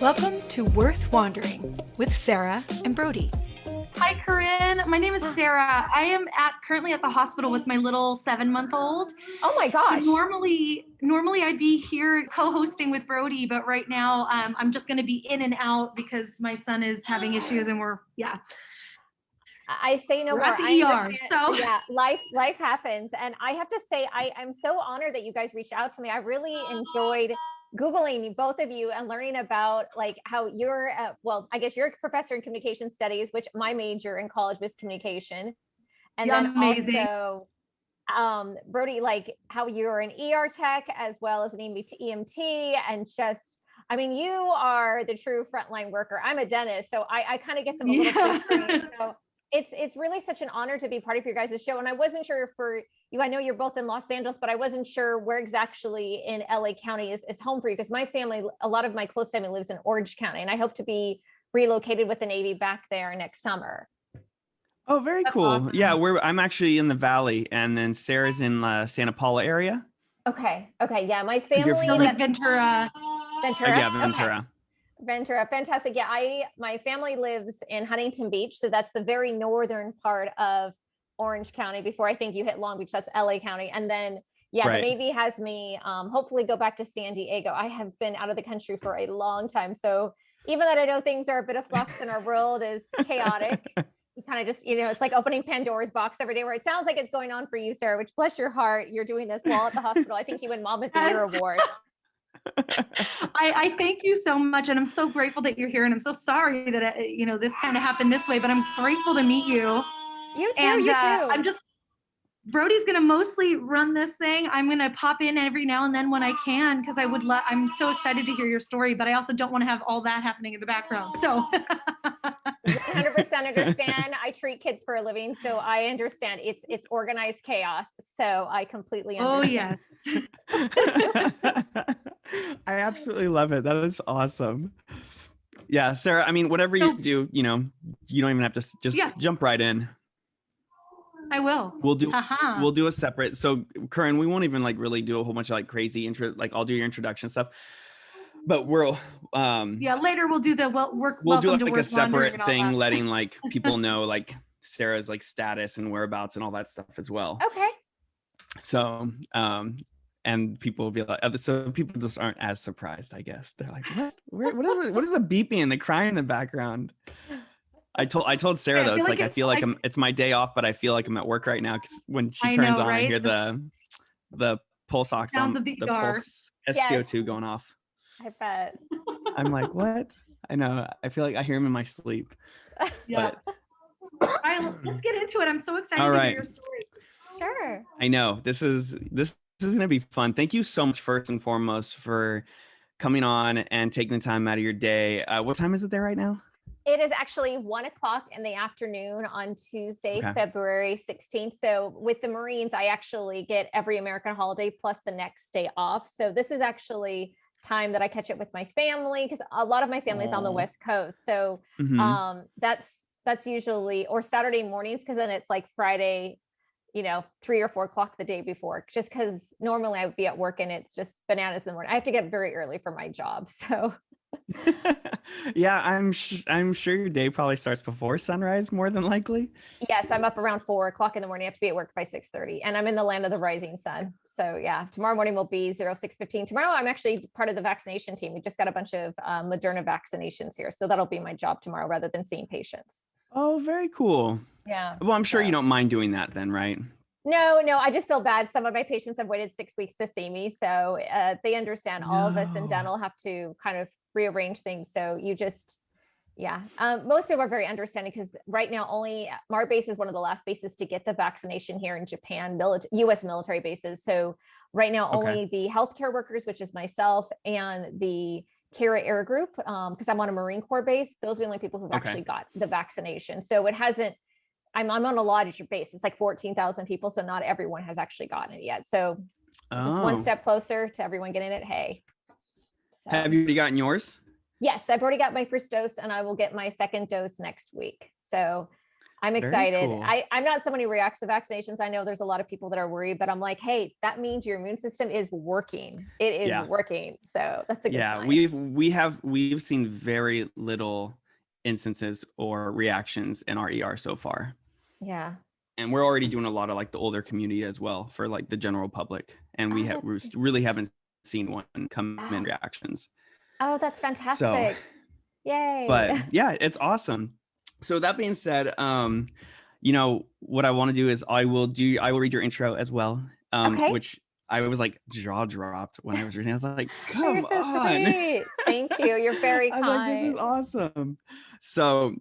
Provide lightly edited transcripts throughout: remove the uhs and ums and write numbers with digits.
Welcome to Worth Wandering with Sarah and Brody. Hi, Corinne. My name is Sarah. I am currently at the hospital with my little 7-month-old. Oh my gosh. So normally I'd be here co-hosting with Brody, but right now I'm just going to be in and out because my son is having issues and I say no we're more. at the ER. So yeah, life happens. And I have to say, I'm so honored that you guys reached out to me. I really enjoyed Googling both of you and learning about like how you're, I guess you're a professor in communication studies, which my major in college was communication. And then amazing. also, Brody, like how you're an ER tech as well as an EMT and just, I mean, you are the true frontline worker. I'm a dentist, so I kind of get them a little frustrated. So it's really such an honor to be part of your guys' show. And I wasn't sure for you, I know you're both in Los Angeles, but I wasn't sure where exactly in LA County is home for you, because my family, a lot of my close family lives in Orange County, and I hope to be relocated with the Navy back there next summer. Oh, very That's cool. awesome. Yeah, I'm actually in the Valley, and then Sarah's in Santa Paula area. Okay. Yeah, my family like Ventura. Yeah, Ventura. Okay. Ventura, fantastic. Yeah, my family lives in Huntington Beach, so that's the very northern part of Orange County before I think you hit Long Beach. That's LA County. And then the Navy has me hopefully go back to San Diego. I have been out of the country for a long time. So even though I know things are a bit of flux and our world is chaotic, you kind of just, it's like opening Pandora's box every day, where it sounds like it's going on for you, Sarah, which bless your heart, you're doing this while at the hospital. I think you win Mom of the Year award. I thank you so much, and I'm so grateful that you're here, and I'm so sorry that this kind of happened this way, but I'm grateful to meet you. You too. And you too. Brody's gonna mostly run this thing. I'm gonna pop in every now and then when I can, because I'm so excited to hear your story, but I also don't want to have all that happening in the background. So 100% understand. I treat kids for a living, so I understand it's organized chaos. So I completely understand. Oh yes. I absolutely love it. That is awesome. Yeah, Sarah, I mean, whatever you do, you don't even have to just jump right in. I will. We'll do a separate. So Corinne, we won't even really do a whole bunch of crazy intro. I'll do your introduction stuff, but later we'll do we'll do a separate thing, letting people know Sarah's status and whereabouts and all that stuff as well. Okay. So, and people will be so people just aren't as surprised, I guess. They're like, what is the beeping and the crying in the background? I told Sarah though, I feel like it's my day off, but I feel like I'm at work right now, because when she turns on, I hear the pulse ox on the pulse SpO2 going off. I bet. I'm like, what? I know. I feel like I hear him in my sleep. Yeah. Let's get into it. I'm so excited to hear your story. Sure. I know this is gonna be fun. Thank you so much, first and foremost, for coming on and taking the time out of your day. What time is it there right now? It is actually 1:00 in the afternoon on Tuesday, February 16th. So with the Marines, I actually get every American holiday plus the next day off. So this is actually time that I catch up with my family, because a lot of my family's on the West Coast. So that's usually, or Saturday mornings, because then it's Friday, 3 or 4 o'clock the day before, just because normally I would be at work and it's just bananas in the morning. I have to get very early for my job. So yeah, I'm sure your day probably starts before sunrise, more than likely. Yes, I'm up around 4 o'clock in the morning. I have to be at work by 6:30, and I'm in the land of the rising sun. So yeah, tomorrow morning will be 06:15. Tomorrow I'm actually part of the vaccination team. We just got a bunch of Moderna vaccinations here, so that'll be my job tomorrow rather than seeing patients. Oh, very cool. Yeah. Well, I'm sure you don't mind doing that then, right? No, I just feel bad. Some of my patients have waited 6 weeks to see me, so they understand. All of us in dental have to kind of rearrange things. So you just, most people are very understanding, because right now only our base is one of the last bases to get the vaccination here in Japan, U.S. military bases. So right now only the healthcare workers, which is myself, and the Kara Air Group, because I'm on a Marine Corps base, those are the only people who've actually got the vaccination. So it hasn't, I'm on a larger base. It's 14,000 people. So not everyone has actually gotten it yet. So just one step closer to everyone getting it. Hey. So. Have you already gotten yours? Yes, I've already got my first dose, and I will get my second dose next week. So I'm Very excited. cool. I'm not someone who reacts to vaccinations. I know there's a lot of people that are worried, but I'm like, hey, that means your immune system is working. It is Yeah. working. So that's a good Yeah, sign. we've seen very little instances or reactions in our ER so far. Yeah. And we're already doing a lot of like the older community as well for like the general public. And we really haven't seen one come in reactions. Oh, that's So, fantastic. Yay. but yeah, it's awesome. So that being said, what I want to do is I will read your intro as well. Okay. Which I was like jaw dropped when I was reading. I was like, Oh, come you're so on. sweet. Thank you. You're very I was like, this is kind. awesome. So,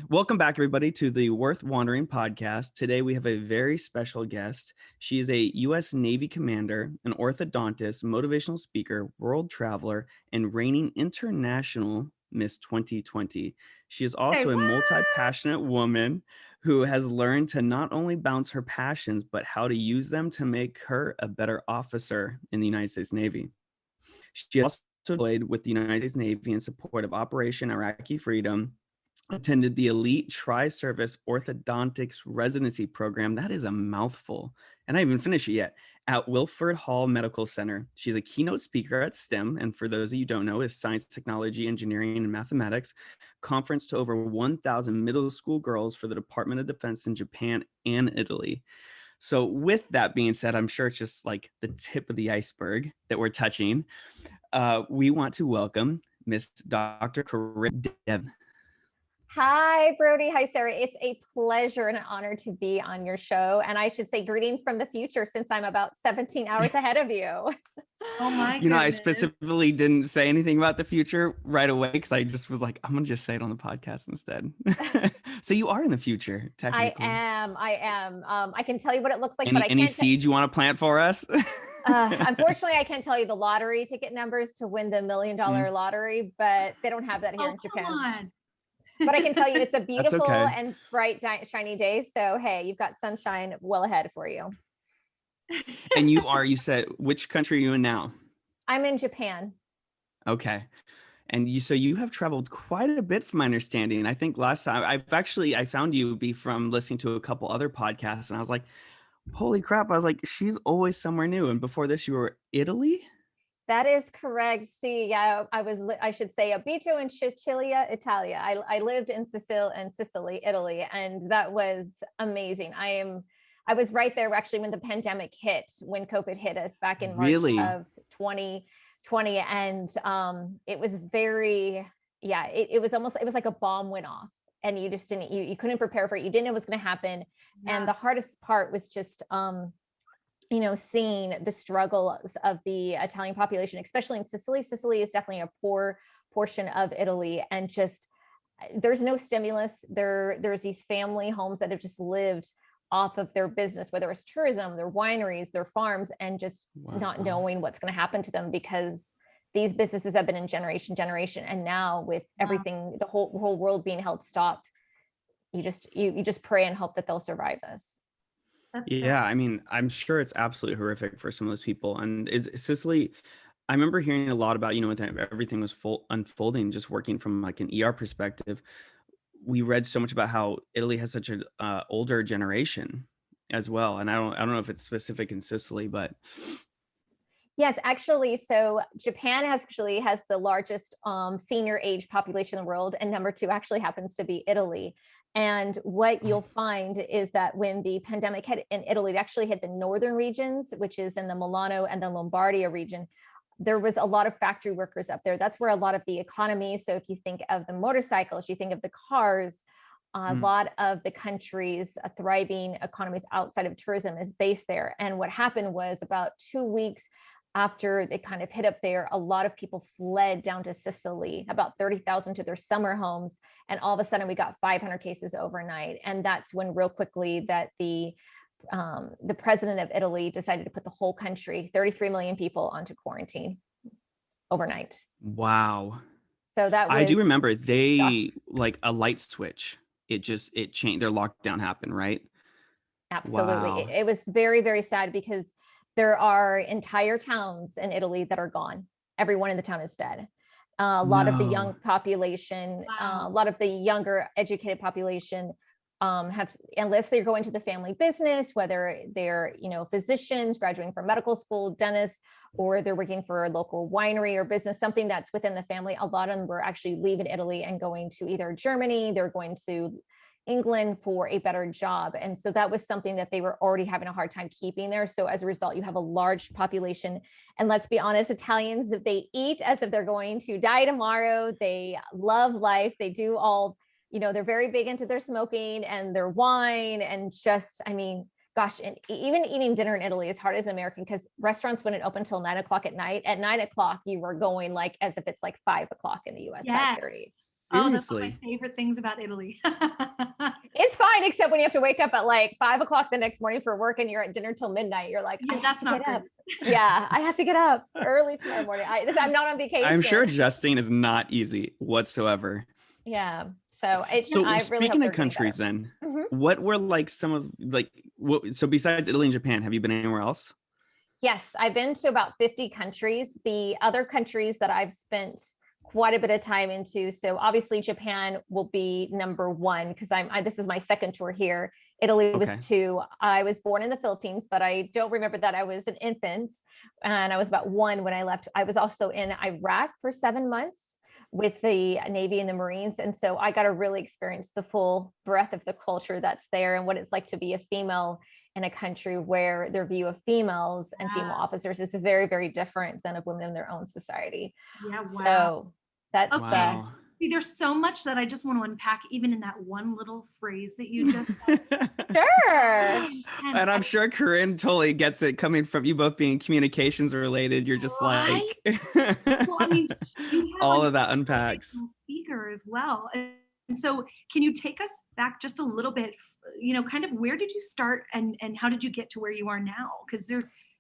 welcome back, everybody, to the Worth Wandering podcast. Today, we have a very special guest. She is a U.S. Navy commander, an orthodontist, motivational speaker, world traveler, and reigning international Miss 2020. She is also a multi-passionate woman who has learned to not only balance her passions, but how to use them to make her a better officer in the United States Navy. She also deployed with the United States Navy in support of Operation Iraqi Freedom, attended the elite tri-service orthodontics residency program. That is a mouthful. And I haven't even finished it yet. At Wilford Hall Medical Center. She's a keynote speaker at STEM. And for those of you who don't know, is science, technology, engineering, and mathematics. Conference to over 1,000 middle school girls for the Department of Defense in Japan and Italy. So with that being said, I'm sure it's just like the tip of the iceberg that we're touching. We want to welcome Miss Dr. Corinne Devin. Hi, Brody. Hi, Sarah. It's a pleasure and an honor to be on your show. And I should say greetings from the future since I'm about 17 hours ahead of you. Oh my goodness. I specifically didn't say anything about the future right away because I just was like, I'm going to just say it on the podcast instead. So you are in the future, technically. I am. I can tell you what it looks like, but I can't. Any seeds you want to plant for us? Unfortunately, I can't tell you the lottery ticket numbers to win the $1 million lottery, but they don't have that here in Japan. Come on. But I can tell you it's a beautiful okay. and bright, shiny day. So, hey, you've got sunshine well ahead for you. And you said, which country are you in now? I'm in Japan. Okay. And you have traveled quite a bit from my understanding. I think last time I found you from listening to a couple other podcasts and I was like, holy crap. I was like, she's always somewhere new. And before this, you were Italy? That is correct. See, yeah, I should say Abito in Sicilia, Italia. I lived in Sicily, Italy, and that was amazing. I was right there actually when the pandemic hit, when COVID hit us back in March of 2020. And it was it was like a bomb went off and you just you couldn't prepare for it. You didn't know what was going to happen. Yeah. And the hardest part was just, seeing the struggles of the Italian population, especially in Sicily. Sicily is definitely a poor portion of Italy, and just there's no stimulus. There's these family homes that have just lived off of their business, whether it's tourism, their wineries, their farms, and just not knowing what's going to happen to them because these businesses have been in generation. And now with everything, the whole world being held stopped, you just pray and hope that they'll survive this. Yeah, I mean, I'm sure it's absolutely horrific for some of those people. And is Sicily, I remember hearing a lot about, when everything was unfolding, just working from like an ER perspective. We read so much about how Italy has such an older generation as well. And I don't know if it's specific in Sicily, but. Yes, actually. So Japan has the largest senior age population in the world. And number 2 actually happens to be Italy. And what you'll find is that when the pandemic hit in Italy, it actually hit the northern regions, which is in the Milano and the Lombardia region. There was a lot of factory workers up there. That's where a lot of the economy. So if you think of the motorcycles, you think of the cars, a lot of the country's thriving economies outside of tourism is based there. And what happened was about 2 weeks after they kind of hit up there, a lot of people fled down to Sicily, about 30,000 to their summer homes. And all of a sudden we got 500 cases overnight. And that's when real quickly that the president of Italy decided to put the whole country, 33 million people, onto quarantine overnight. Wow. So that was, I do remember like a light switch. It changed, their lockdown happened, right? Absolutely. Wow. It was very, very sad because there are entire towns in Italy that are gone. Everyone in the town is dead. A lot of the young population, a lot of the younger educated population unless they're going to the family business, whether they're, physicians graduating from medical school, dentists, or they're working for a local winery or business, something that's within the family. A lot of them were actually leaving Italy and going to either Germany, they're going to England for a better job. And so that was something that they were already having a hard time keeping there. So as a result, you have a large population. And let's be honest, Italians, that they eat as if they're going to die tomorrow. They love life. They do all, they're very big into their smoking and their wine and just, gosh, and even eating dinner in Italy is hard as an American because restaurants wouldn't open until 9 o'clock at night. At 9 o'clock, you were going like as if it's like 5 o'clock in the US. Yes. 5:30. Oh, that's one of Seriously? my favorite things about Italy. It's fine, except when you have to wake up at like 5 o'clock the next morning for work and you're at dinner till midnight. You're like, Yeah, that's not get up. good. Yeah, I have to get up early tomorrow morning. I'm not on vacation. I'm sure adjusting is not easy whatsoever. Yeah. So I So really hope speaking they're of getting countries better. then, Mhm. what were like some of so besides Italy and Japan, have you been anywhere else? Yes, I've been to about 50 countries. The other countries that I've spent quite a bit of time into. So obviously Japan will be number one because this is my second tour here. Italy was Okay. 2. I was born in the Philippines, but I don't remember that I was an infant and I was about 1 when I left. I was also in Iraq for 7 months with the Navy and the Marines. And so I got to really experience the full breadth of the culture that's there and what it's like to be a female in a country where their view of females and female officers is very, very different than of women in their own society. Yeah, wow. So that's Okay. Wow. See, there's so much that I just want to unpack, even in that one little phrase that you just said. sure. And I'm sure Corinne totally gets it coming from you both being communications related. You're just Right? like, Well, I mean, you have all like of that a unpacks. motivational speaker as well. And so can you take us back just a little bit, kind of where did you start and how did you get to where you are now? Because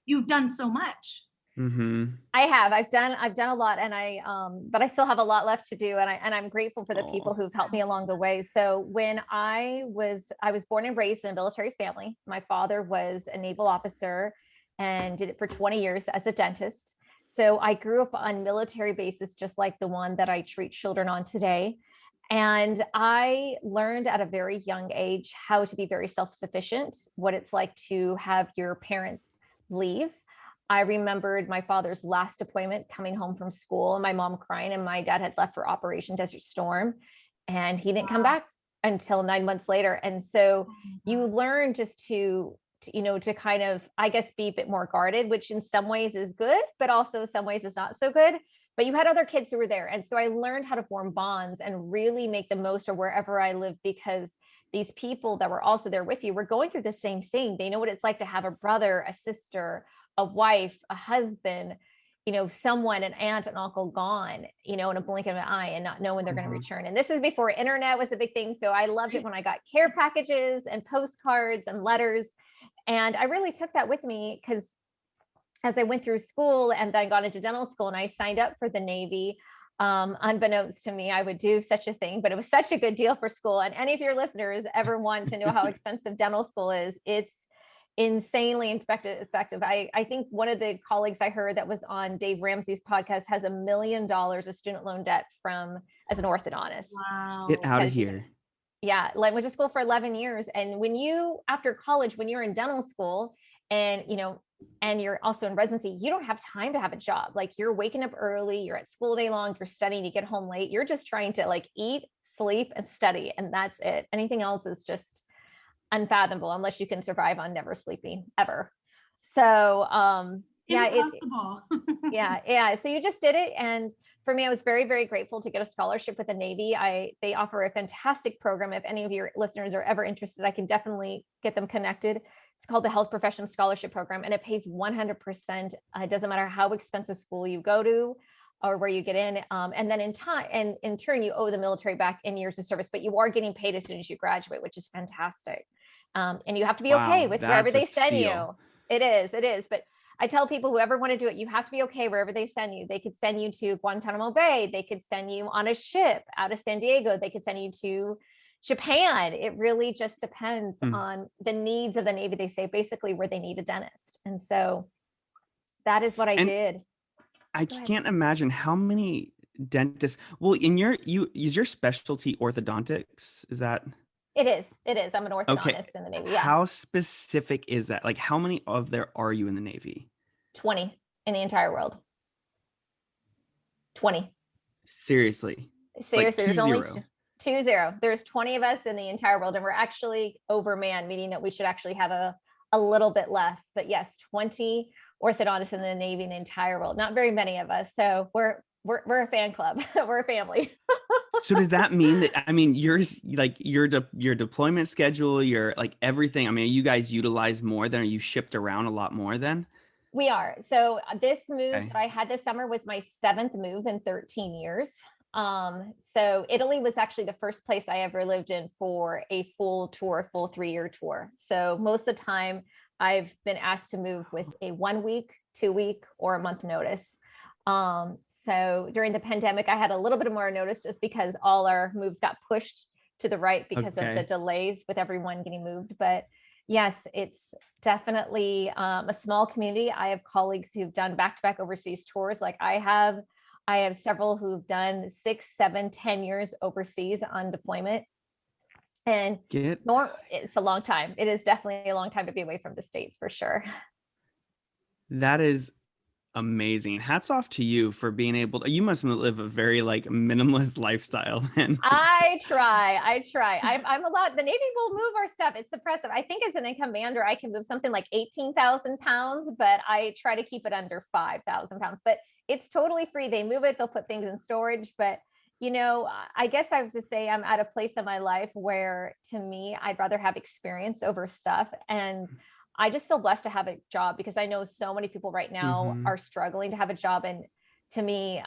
you've done so much. Mm-hmm. I've done a lot and but I still have a lot left to do. And I'm grateful for the Aw. people who've helped me along the way. So when I was born and raised in a military family. My father was a naval officer and did it for 20 years as a dentist. So I grew up on military bases, just like the one that I treat children on today. And I learned at a very young age how to be very self-sufficient, what it's like to have your parents leave. I remembered my father's last deployment coming home from school and my mom crying, and my dad had left for Operation Desert Storm and he didn't come back until 9 months later. And so you learn just to kind of, I guess, be a bit more guarded, which in some ways is good, but also some ways is not so good. But you had other kids who were there. And so I learned how to form bonds and really make the most of wherever I lived, because these people that were also there with you were going through the same thing. They know what it's like to have a brother, a sister, a wife, a husband, someone, an aunt, an uncle gone, in a blink of an eye and not know when they're going to return. And this is before internet was a big thing. So I loved it when I got care packages and postcards and letters. And I really took that with me because as I went through school and then got into dental school and I signed up for the Navy, unbeknownst to me, I would do such a thing, but it was such a good deal for school. And any of your listeners ever want to know how expensive dental school is, it's insanely effective. I think one of the colleagues I heard that was on Dave Ramsey's podcast has $1 million of student loan debt as an orthodontist. Wow. Get out of Because you- here. Yeah, went to school for 11 years. And after college, when you're in dental school and, and you're also in residency, you don't have time to have a job. Like you're waking up early, you're at school day long, you're studying, you get home late. You're just trying to like eat, sleep, and study. And that's it. Anything else is just unfathomable unless you can survive on never sleeping ever. So, Impossible. yeah. So you just did it. And for me, I was very, very grateful to get a scholarship with the Navy. They offer a fantastic program. If any of your listeners are ever interested, I can definitely get them connected. It's called the Health Profession Scholarship Program, and it pays 100%. It doesn't matter how expensive school you go to or where you get in. And then in turn, you owe the military back in years of service, but you are getting paid as soon as you graduate, which is fantastic. And you have to be okay with wherever they send you. It is. But I tell people, whoever want to do it, you have to be okay wherever they send you. They could send you to Guantanamo Bay. They could send you on a ship out of San Diego. They could send you to Japan. It really just depends on the needs of the Navy. They say basically where they need a dentist. And so that is what I did. I can't imagine how many dentists. Well, is your specialty orthodontics? Is that? It is. It is. I'm an Okay. orthodontist in the Navy. Yeah. How specific is that? Like, how many of there are you in the Navy? 20 in the entire world. 20. Seriously, like Seriously, there's only 20. 20. There's 20 of us in the entire world, and we're actually overmanned, meaning that we should actually have a little bit less. But yes, 20 orthodontists in the Navy in the entire world. Not very many of us. So we're a fan club. We're a family. So does that mean that, I mean, yours, like your deployment schedule, your like everything, I mean, you guys utilize more than, are you shipped around a lot more then? We are. So this move Okay. that I had this summer was my 7th move in 13 years. So Italy was actually the first place I ever lived in for a full tour, full 3-year tour. So most of the time I've been asked to move with a 1 week, 2 week, or a month notice. So during the pandemic, I had a little bit more notice just because all our moves got pushed to the right because of the Okay. delays with everyone getting moved. But yes, it's definitely a small community. I have colleagues who've done back-to-back overseas tours. Like I have several who've done 6, 7, 10 years overseas on deployment. And it's a long time. It is definitely a long time to be away from the States for sure. That is amazing. Hats off to you for being able to, you must live a very like minimalist lifestyle then. I try. I'm allowed, the Navy will move our stuff. It's impressive. I think as an commander, I can move something like 18,000 pounds, but I try to keep it under 5,000 pounds, but it's totally free. They move it, they'll put things in storage. But, you know, I guess I have to say I'm at a place in my life where to me, I'd rather have experience over stuff. And I just feel blessed to have a job because I know so many people right now are struggling to have a job. And to me,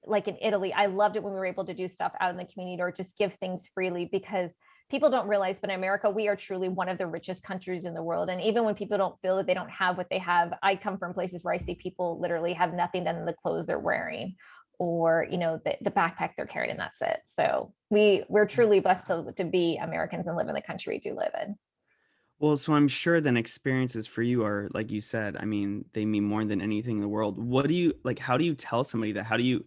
like in Italy, I loved it when we were able to do stuff out in the community or just give things freely because people don't realize, but in America, we are truly one of the richest countries in the world. And even when people don't feel that they don't have what they have, I come from places where I see people literally have nothing than the clothes they're wearing or, you know, the backpack they're carrying, and that's it. So we're truly blessed to be Americans and live in the country we do live in. Well, so I'm sure then experiences for you are, like you said, I mean, they mean more than anything in the world. What do you like? How do you tell somebody that? How do you,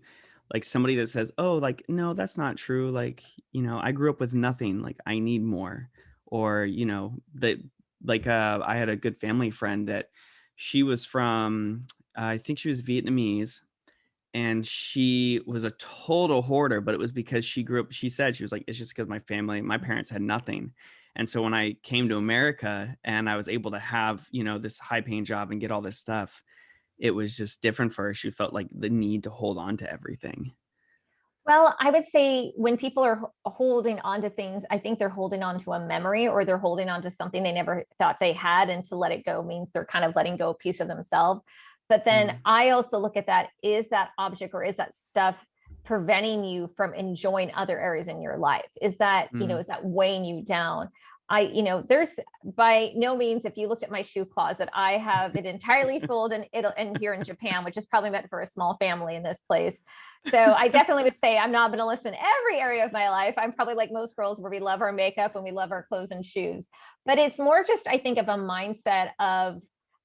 like somebody that says, oh, like, no, that's not true. Like, you know, I grew up with nothing. Like, I need more. Or, you know, that like I had a good family friend that she was from, I think she was Vietnamese, and she was a total hoarder, but it was because she grew up, she said, she was like, it's just because my parents had nothing. And so when I came to America and I was able to have, you know, this high paying job and get all this stuff, it was just different for her. She felt like the need to hold on to everything. Well, I would say when people are holding on to things, I think they're holding on to a memory or they're holding on to something they never thought they had. And to let it go means they're kind of letting go a piece of themselves. But then I also look at that, is that object or is that stuff preventing you from enjoying other areas in your life? Is that, you know, is that weighing you down? There's by no means, if you looked at my shoe closet, I have it entirely full and here in Japan, which is probably meant for a small family in this place. So I definitely would say I'm not going to list in every area of my life. I'm probably like most girls where we love our makeup and we love our clothes and shoes, but it's more just, I think, of a mindset of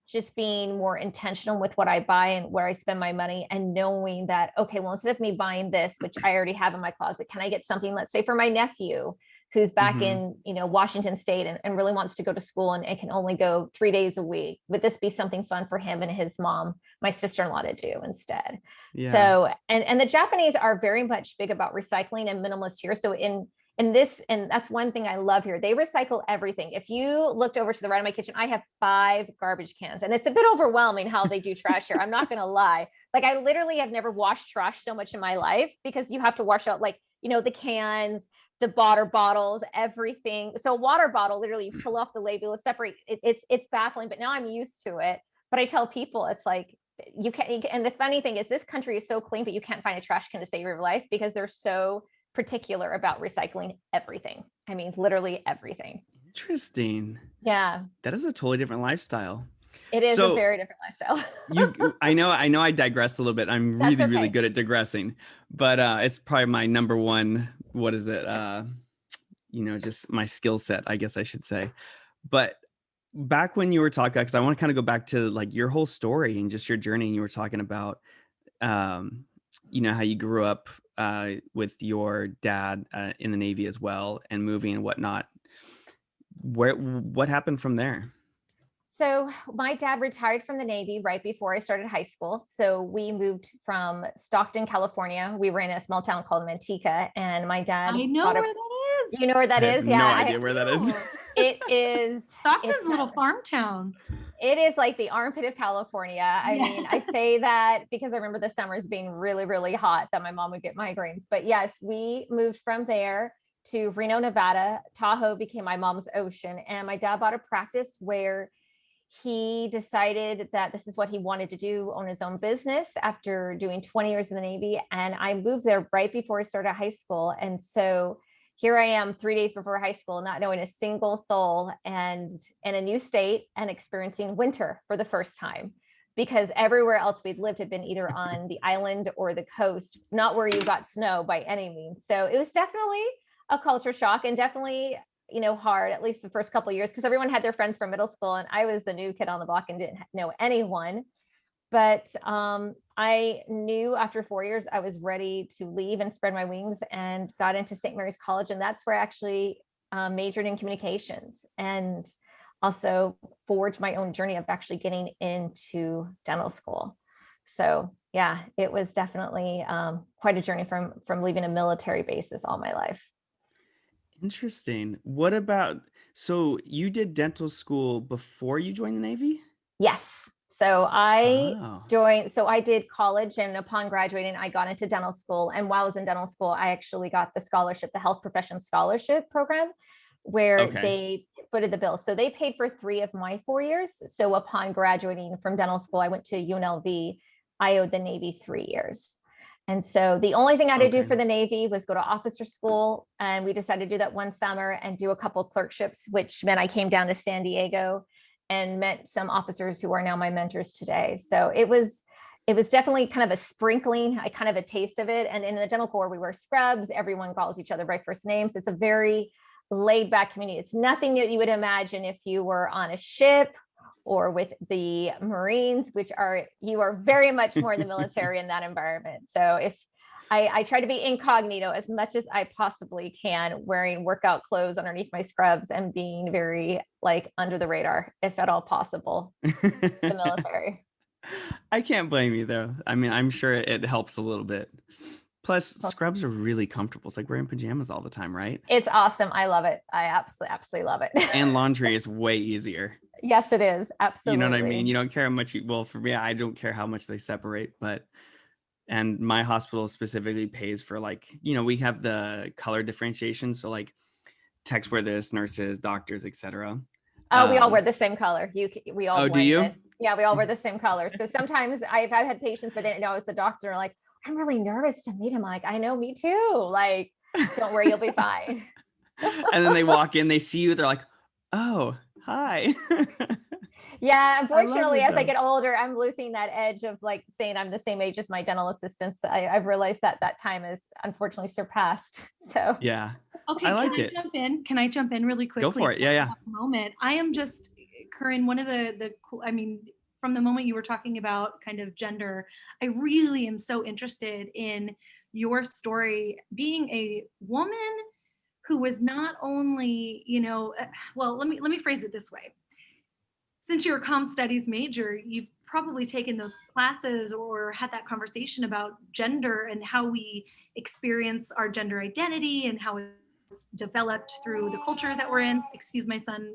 just being more intentional with what I buy and where I spend my money and knowing that, okay, well, instead of me buying this, which I already have in my closet, can I get something, let's say for my nephew who's back in, you know, Washington State and really wants to go to school and can only go 3 days a week. Would this be something fun for him and his mom, my sister-in-law, to do instead? Yeah. So, and the Japanese are very much big about recycling and minimalist here. So in this, and that's one thing I love here, they recycle everything. If you looked over to the right of my kitchen, I have 5 garbage cans, and it's a bit overwhelming how they do trash here. I'm not going to lie. Like I literally have never washed trash so much in my life because you have to wash out, like, you know, the cans, the water bottles, everything. So water bottle, literally you pull off the label, separate. It's baffling, but now I'm used to it. But I tell people, it's like, you can't, and the funny thing is this country is so clean, but you can't find a trash can to save your life because they're so particular about recycling everything. I mean, literally everything. Interesting. Yeah. That is a totally different lifestyle. It is a very different lifestyle. I know I digressed a little bit. I'm really good at digressing, but it's probably my number one, what is it? You know, just my skill set, I guess I should say. But back when you were talking, because I want to kind of go back to like your whole story and just your journey. And you were talking about, you know, how you grew up with your dad in the Navy as well and moving and whatnot. what happened from there? So my dad retired from the Navy right before I started high school. So we moved from Stockton, California. We were in a small town called Manteca, and my dad I know bought where a, that is. you know where that I have is? no Yeah, idea where that is. Oh, it is. Stockton's It's a little farm town. It is like the armpit of California. I mean, I say that because I remember the summers being really, really hot that my mom would get migraines. But yes, we moved from there to Reno, Nevada. Tahoe became my mom's ocean. And my dad bought a practice where he decided that this is what he wanted to do, own his own business after doing 20 years in the Navy. And I moved there right before I started high school. And so here I am 3 days before high school, not knowing a single soul and in a new state and experiencing winter for the first time, because everywhere else we'd lived had been either on the island or the coast, not where you got snow by any means. So it was definitely a culture shock, and definitely, hard, at least the first couple of years, because everyone had their friends from middle school and I was the new kid on the block and didn't know anyone. But I knew after 4 years I was ready to leave and spread my wings, and got into St. Mary's College. And that's where I actually majored in communications, and also forged my own journey of actually getting into dental school. So yeah, it was definitely quite a journey from leaving a military basis all my life. Interesting. What about, so you did dental school before you joined the Navy? Yes. So I did college, and upon graduating, I got into dental school. And while I was in dental school, I actually got the scholarship, the Health Profession Scholarship Program, where they footed the bill. So they paid for 3 of my 4 years. So upon graduating from dental school, I went to UNLV. I owed the Navy 3 years. And so the only thing I had to do for the Navy was go to officer school. And we decided to do that one summer and do a couple of clerkships, which meant I came down to San Diego and met some officers who are now my mentors today. So it was definitely kind of a sprinkling, kind of a taste of it. And in the dental corps, we wear scrubs. Everyone calls each other by first names. It's a very laid back community. It's nothing that you would imagine if you were on a ship or with the Marines, you are very much more in the military in that environment. So if I try to be incognito as much as I possibly can, wearing workout clothes underneath my scrubs and being very under the radar, if at all possible, the military. I can't blame you though. I mean, I'm sure it helps a little bit. Plus, scrubs are really comfortable. It's like wearing pajamas all the time, right? It's awesome. I love it. I absolutely love it. And laundry is way easier. Yes, it is. Absolutely. You know what I mean? You don't care how much well, for me, I don't care how much they separate, and my hospital specifically pays for we have the color differentiation. So techs wear this, nurses, doctors, etc. Oh, we all wear the same color. We all. Oh, do you? Yeah, we all wear the same color. So sometimes I've had patients, but they didn't know it's a doctor. Like, I'm really nervous to meet him. Like, I know, me too. Like, don't worry, you'll be fine. And then they walk in, they see you, they're like, oh, hi. Yeah, unfortunately, as I get older, I'm losing that edge of saying I'm the same age as my dental assistants. I've realized that time is unfortunately surpassed. So yeah. Okay, I like it. Jump in? Can I jump in really quickly? Go for it. Yeah. Moment. I am just, Corinne, one of from the moment you were talking about kind of gender, I really am so interested in your story being a woman who was not only, well, let me phrase it this way. Since you're a comm studies major, you've probably taken those classes or had that conversation about gender and how we experience our gender identity and how it's developed through the culture that we're in. Excuse my son,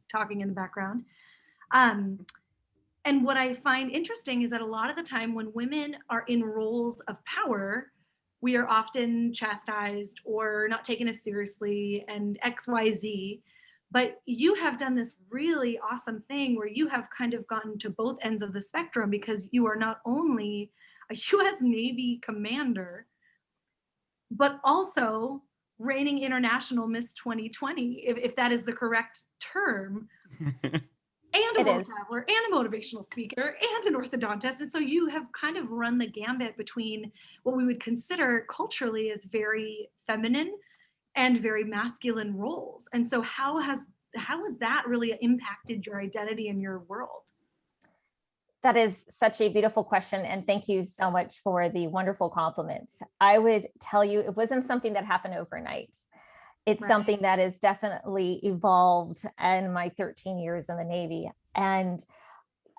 talking in the background. And what I find interesting is that a lot of the time when women are in roles of power, we are often chastised or not taken as seriously and XYZ. But you have done this really awesome thing where you have kind of gotten to both ends of the spectrum, because you are not only a US Navy commander, but also reigning international Miss 2020, if that is the correct term, and a world traveler, and a motivational speaker, and an orthodontist. And so you have kind of run the gambit between what we would consider culturally as very feminine and very masculine roles. And so how has that really impacted your identity and your world? That is such a beautiful question. And thank you so much for the wonderful compliments. I would tell you, it wasn't something that happened overnight. It's Right. something that has definitely evolved in my 13 years in the Navy. And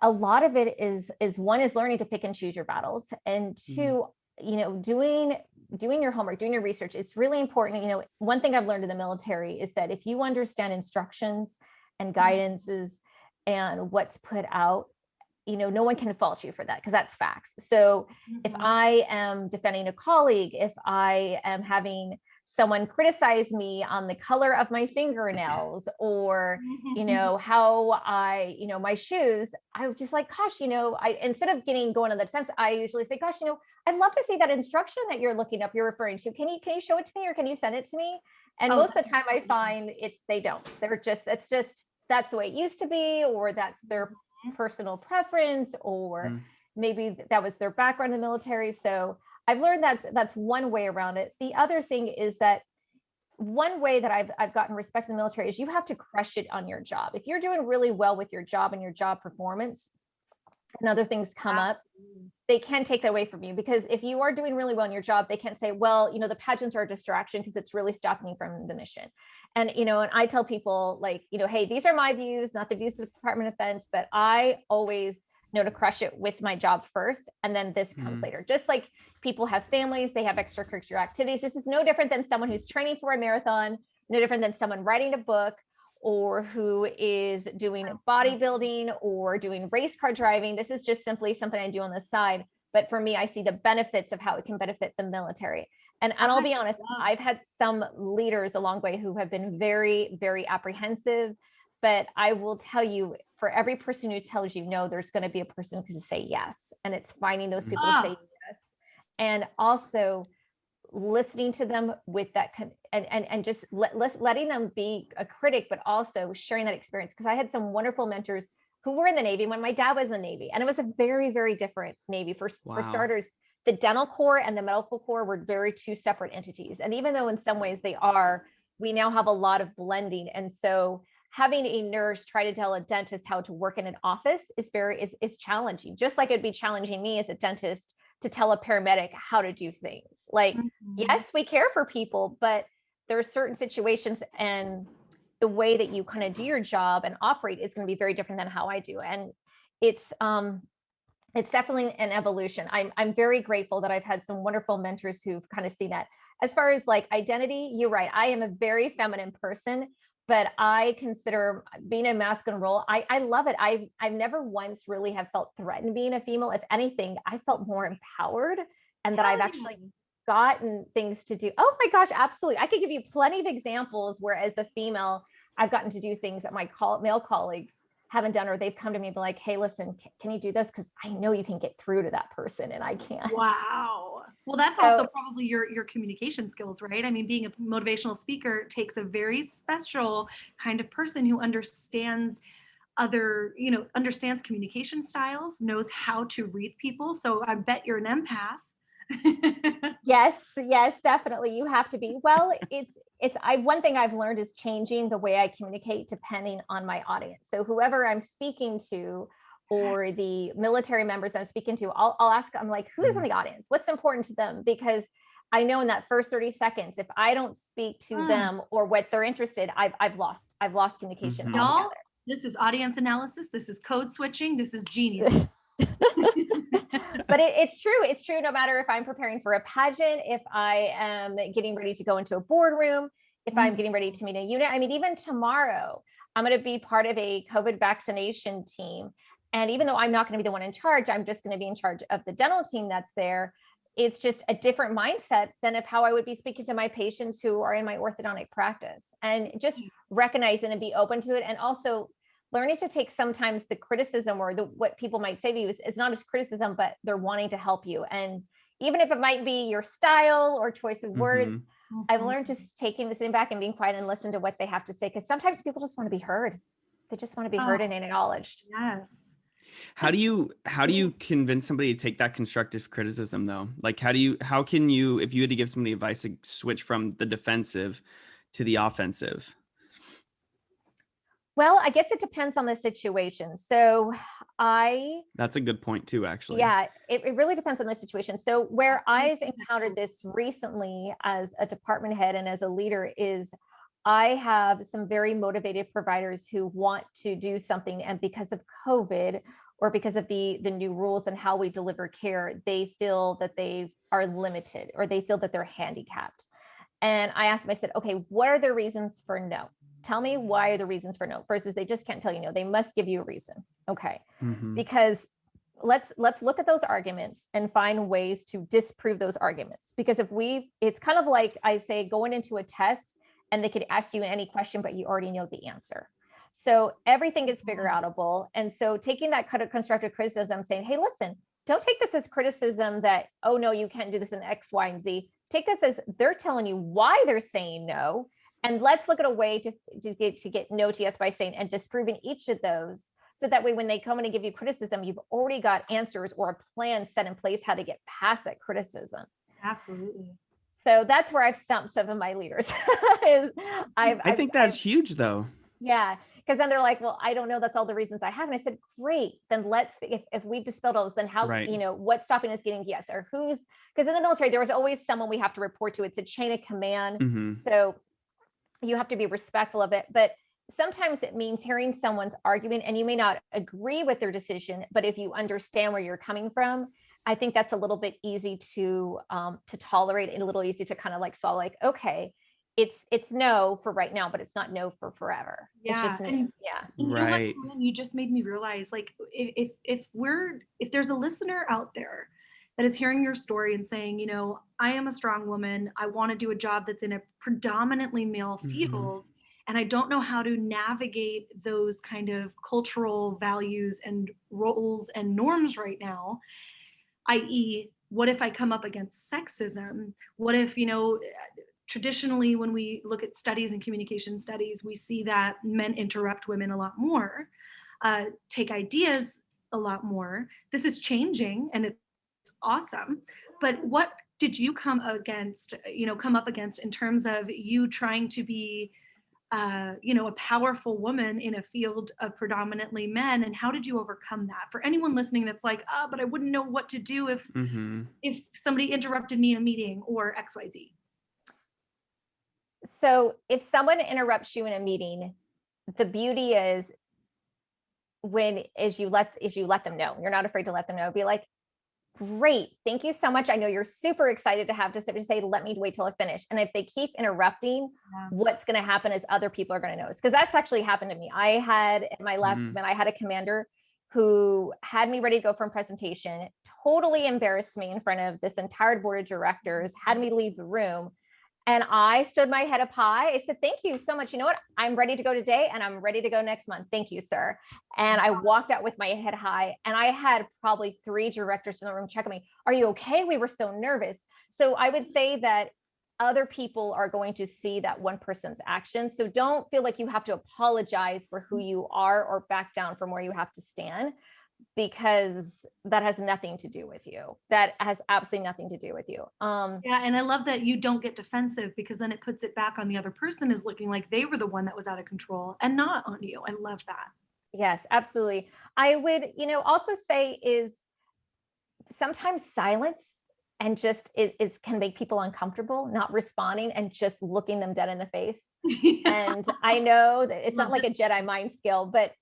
a lot of it is one is learning to pick and choose your battles, and two, doing your homework, doing your research. It's really important. One thing I've learned in the military is that if you understand instructions and guidances and what's put out, no one can fault you for that, because that's facts. So if I am defending a colleague, if I am having someone criticize me on the color of my fingernails, or how my shoes, I was just like, gosh, instead of going on the defense, I usually say, gosh, I'd love to see that instruction that you're looking up, you're referring to. Can you show it to me, or can you send it to me? And most of the time I find they don't. That's the way it used to be, or that's their personal preference, or maybe that was their background in the military. So I've learned that's one way around it. The other thing is that one way that I've gotten respect in the military is you have to crush it on your job. If you're doing really well with your job and your job performance, and other things come up, they can take that away from you. Because if you are doing really well in your job, they can't say, well, the pageants are a distraction because it's really stopping you from the mission. And, and I tell people, like, hey, these are my views, not the views of the Department of Defense, but I always know to crush it with my job first. And then this comes later. Just like people have families, they have extracurricular activities. This is no different than someone who's training for a marathon, no different than someone writing a book, or who is doing bodybuilding or doing race car driving. This is just simply something I do on the side. But for me, I see the benefits of how it can benefit the military. And I'll be honest, I've had some leaders along the way who have been very, very apprehensive. But I will tell you, for every person who tells you no, there's going to be a person who say yes. And it's finding those people to say yes. And also listening to them with that and just letting them be a critic, but also sharing that experience. Because I had some wonderful mentors who were in the Navy when my dad was in the Navy, and it was a very, very different Navy. For starters, the dental corps and the medical corps were very two separate entities. And even though in some ways they are, we now have a lot of blending. And so having a nurse try to tell a dentist how to work in an office is challenging, just like it'd be challenging me as a dentist to tell a paramedic how to do things. Like, yes, we care for people, but there are certain situations and the way that you kind of do your job and operate is going to be very different than how I do. And it's definitely an evolution. I'm very grateful that I've had some wonderful mentors who've kind of seen that. As far as like identity, you're right. I am a very feminine person, but I consider being a masculine role, I love it. I've never once really have felt threatened being a female. If anything, I felt more empowered, and that I've actually gotten things to do. Oh my gosh, absolutely. I could give you plenty of examples where as a female, I've gotten to do things that my male colleagues haven't done, or they've come to me and be like, hey, listen, can you do this? Because I know you can get through to that person and I can't. Wow. Well, that's also probably your communication skills, right? I mean, being a motivational speaker takes a very special kind of person who understands understands communication styles, knows how to read people. So I bet you're an empath. Yes, definitely. You have to be. Well, one thing I've learned is changing the way I communicate depending on my audience. So whoever I'm speaking to, or the military members I'm speaking to, I'll ask, I'm like, who is in the audience? What's important to them? Because I know in that first 30 seconds, if I don't speak to them or what they're interested, I've lost communication altogether. Y'all, this is audience analysis. This is code switching. This is genius. But it's true. It's true. No matter if I'm preparing for a pageant, if I am getting ready to go into a boardroom, if I'm getting ready to meet a unit. I mean, even tomorrow, I'm going to be part of a COVID vaccination team. And even though I'm not going to be the one in charge, I'm just going to be in charge of the dental team that's there. It's just a different mindset than of how I would be speaking to my patients who are in my orthodontic practice, and just recognizing and be open to it. And also learning to take sometimes the criticism or what people might say to you is not as criticism, but they're wanting to help you. And even if it might be your style or choice of words, I've learned just sitting back and being quiet and listen to what they have to say. Because sometimes people just want to be heard. They just want to be heard and acknowledged. Yes. How do you convince somebody to take that constructive criticism though? Like how can you, if you had to give somebody advice to switch from the defensive to the offensive? Well, I guess it depends on the situation. So that's a good point too, actually. Yeah, it really depends on the situation. So where I've encountered this recently as a department head and as a leader is I have some very motivated providers who want to do something, and because of COVID or because of the new rules and how we deliver care, they feel that they are limited or they feel that they're handicapped. And I asked them, I said, okay, what are the reasons for no? Tell me why are the reasons for no versus they just can't tell you no. They must give you a reason. Okay. Because let's look at those arguments and find ways to disprove those arguments. Because it's kind of like I say going into a test and they could ask you any question, but you already know the answer. So everything is figure outable. And so taking that kind of constructive criticism, saying, hey, listen, don't take this as criticism that, oh no, you can't do this in X, Y, and Z. Take this as they're telling you why they're saying no. And let's look at a way to get no to yes by saying and disproving each of those. So that way, when they come in and give you criticism, you've already got answers or a plan set in place how to get past that criticism. Absolutely. So that's where I've stumped some of my leaders. I think that's huge though. Yeah. Because then they're like, well, I don't know. That's all the reasons I have. And I said, great. Then if we've dispelled all those, then how, Right. what's stopping us getting yes? Or because in the military, there was always someone we have to report to. It's a chain of command. So you have to be respectful of it. But sometimes it means hearing someone's argument and you may not agree with their decision, but if you understand where you're coming from, I think that's a little bit easy to tolerate and a little easy to kind of like swallow, like, okay, it's no for right now, but it's not no for forever. Yeah. It's just, and you know Right. what, Corinne, you just made me realize, like, if there's a listener out there that is hearing your story and saying, I am a strong woman, I want to do a job that's in a predominantly male field, and I don't know how to navigate those kind of cultural values and roles and norms right now, i.e., what if I come up against sexism? What if, traditionally, when we look at studies and communication studies, we see that men interrupt women a lot more, take ideas a lot more. This is changing and it's awesome. But what did you come up against in terms of you trying to be a powerful woman in a field of predominantly men, and how did you overcome that? For anyone listening that's like, but I wouldn't know what to do if somebody interrupted me in a meeting or XYZ. So if someone interrupts you in a meeting, the beauty is as you let them know, you're not afraid to let them know, be like, great, thank you so much. I know you're super excited to have to say, let me wait till I finish. And if they keep interrupting, what's going to happen is other people are going to notice, because that's actually happened to me. I had at my last event, I had a commander who had me ready to go for a presentation, totally embarrassed me in front of this entire board of directors, had me leave the room. And I stood my head up high. I said, thank you so much. You know what? I'm ready to go today and I'm ready to go next month. Thank you, sir. And I walked out with my head high, and I had probably 3 directors in the room checking me. Are you okay? We were so nervous. So I would say that other people are going to see that one person's action. So don't feel like you have to apologize for who you are or back down from where you have to stand, because that has nothing to do with you. That has absolutely nothing to do with you. Yeah, and I love that you don't get defensive, because then it puts it back on the other person as looking like they were the one that was out of control and not on you. I love that. Yes, absolutely. I would, also say is sometimes silence and just is can make people uncomfortable, not responding and just looking them dead in the face. And I know that it's not like a Jedi mind skill, but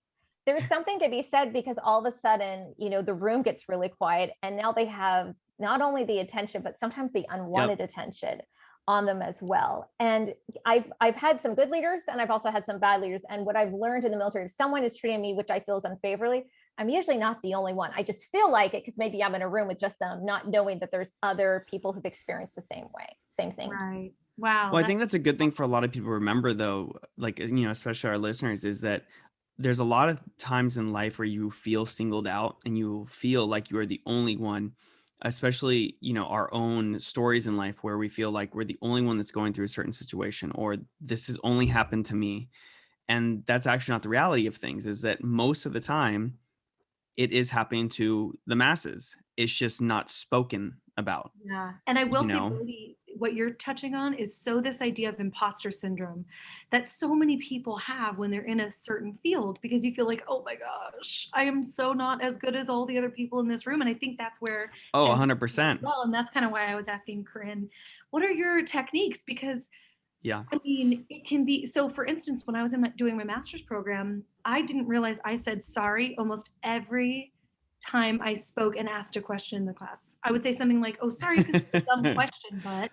there's something to be said, because all of a sudden, the room gets really quiet, and now they have not only the attention, but sometimes the unwanted attention on them as well. And I've had some good leaders, and I've also had some bad leaders. And what I've learned in the military, if someone is treating me, which I feel is unfavorably, I'm usually not the only one. I just feel like it because maybe I'm in a room with just them, not knowing that there's other people who've experienced the same thing. Right. Wow. Well, I think that's a good thing for a lot of people to remember, though, like, especially our listeners, is that there's a lot of times in life where you feel singled out and you feel like you are the only one, especially, our own stories in life where we feel like we're the only one that's going through a certain situation, or this has only happened to me. And that's actually not the reality of things, is that most of the time it is happening to the masses. It's just not spoken about. Yeah. And I will say, Bodhi, what you're touching on is this idea of imposter syndrome that so many people have when they're in a certain field, because you feel like, oh my gosh, I am so not as good as all the other people in this room. And I think that's where 100%. Well, and that's kind of why I was asking Corinne, what are your techniques? Because Yeah. I mean, it can be, so for instance, when I was doing my master's program, I didn't realize I said sorry almost every time I spoke and asked a question in the class. I would say something like, oh, sorry, this is a dumb question, but,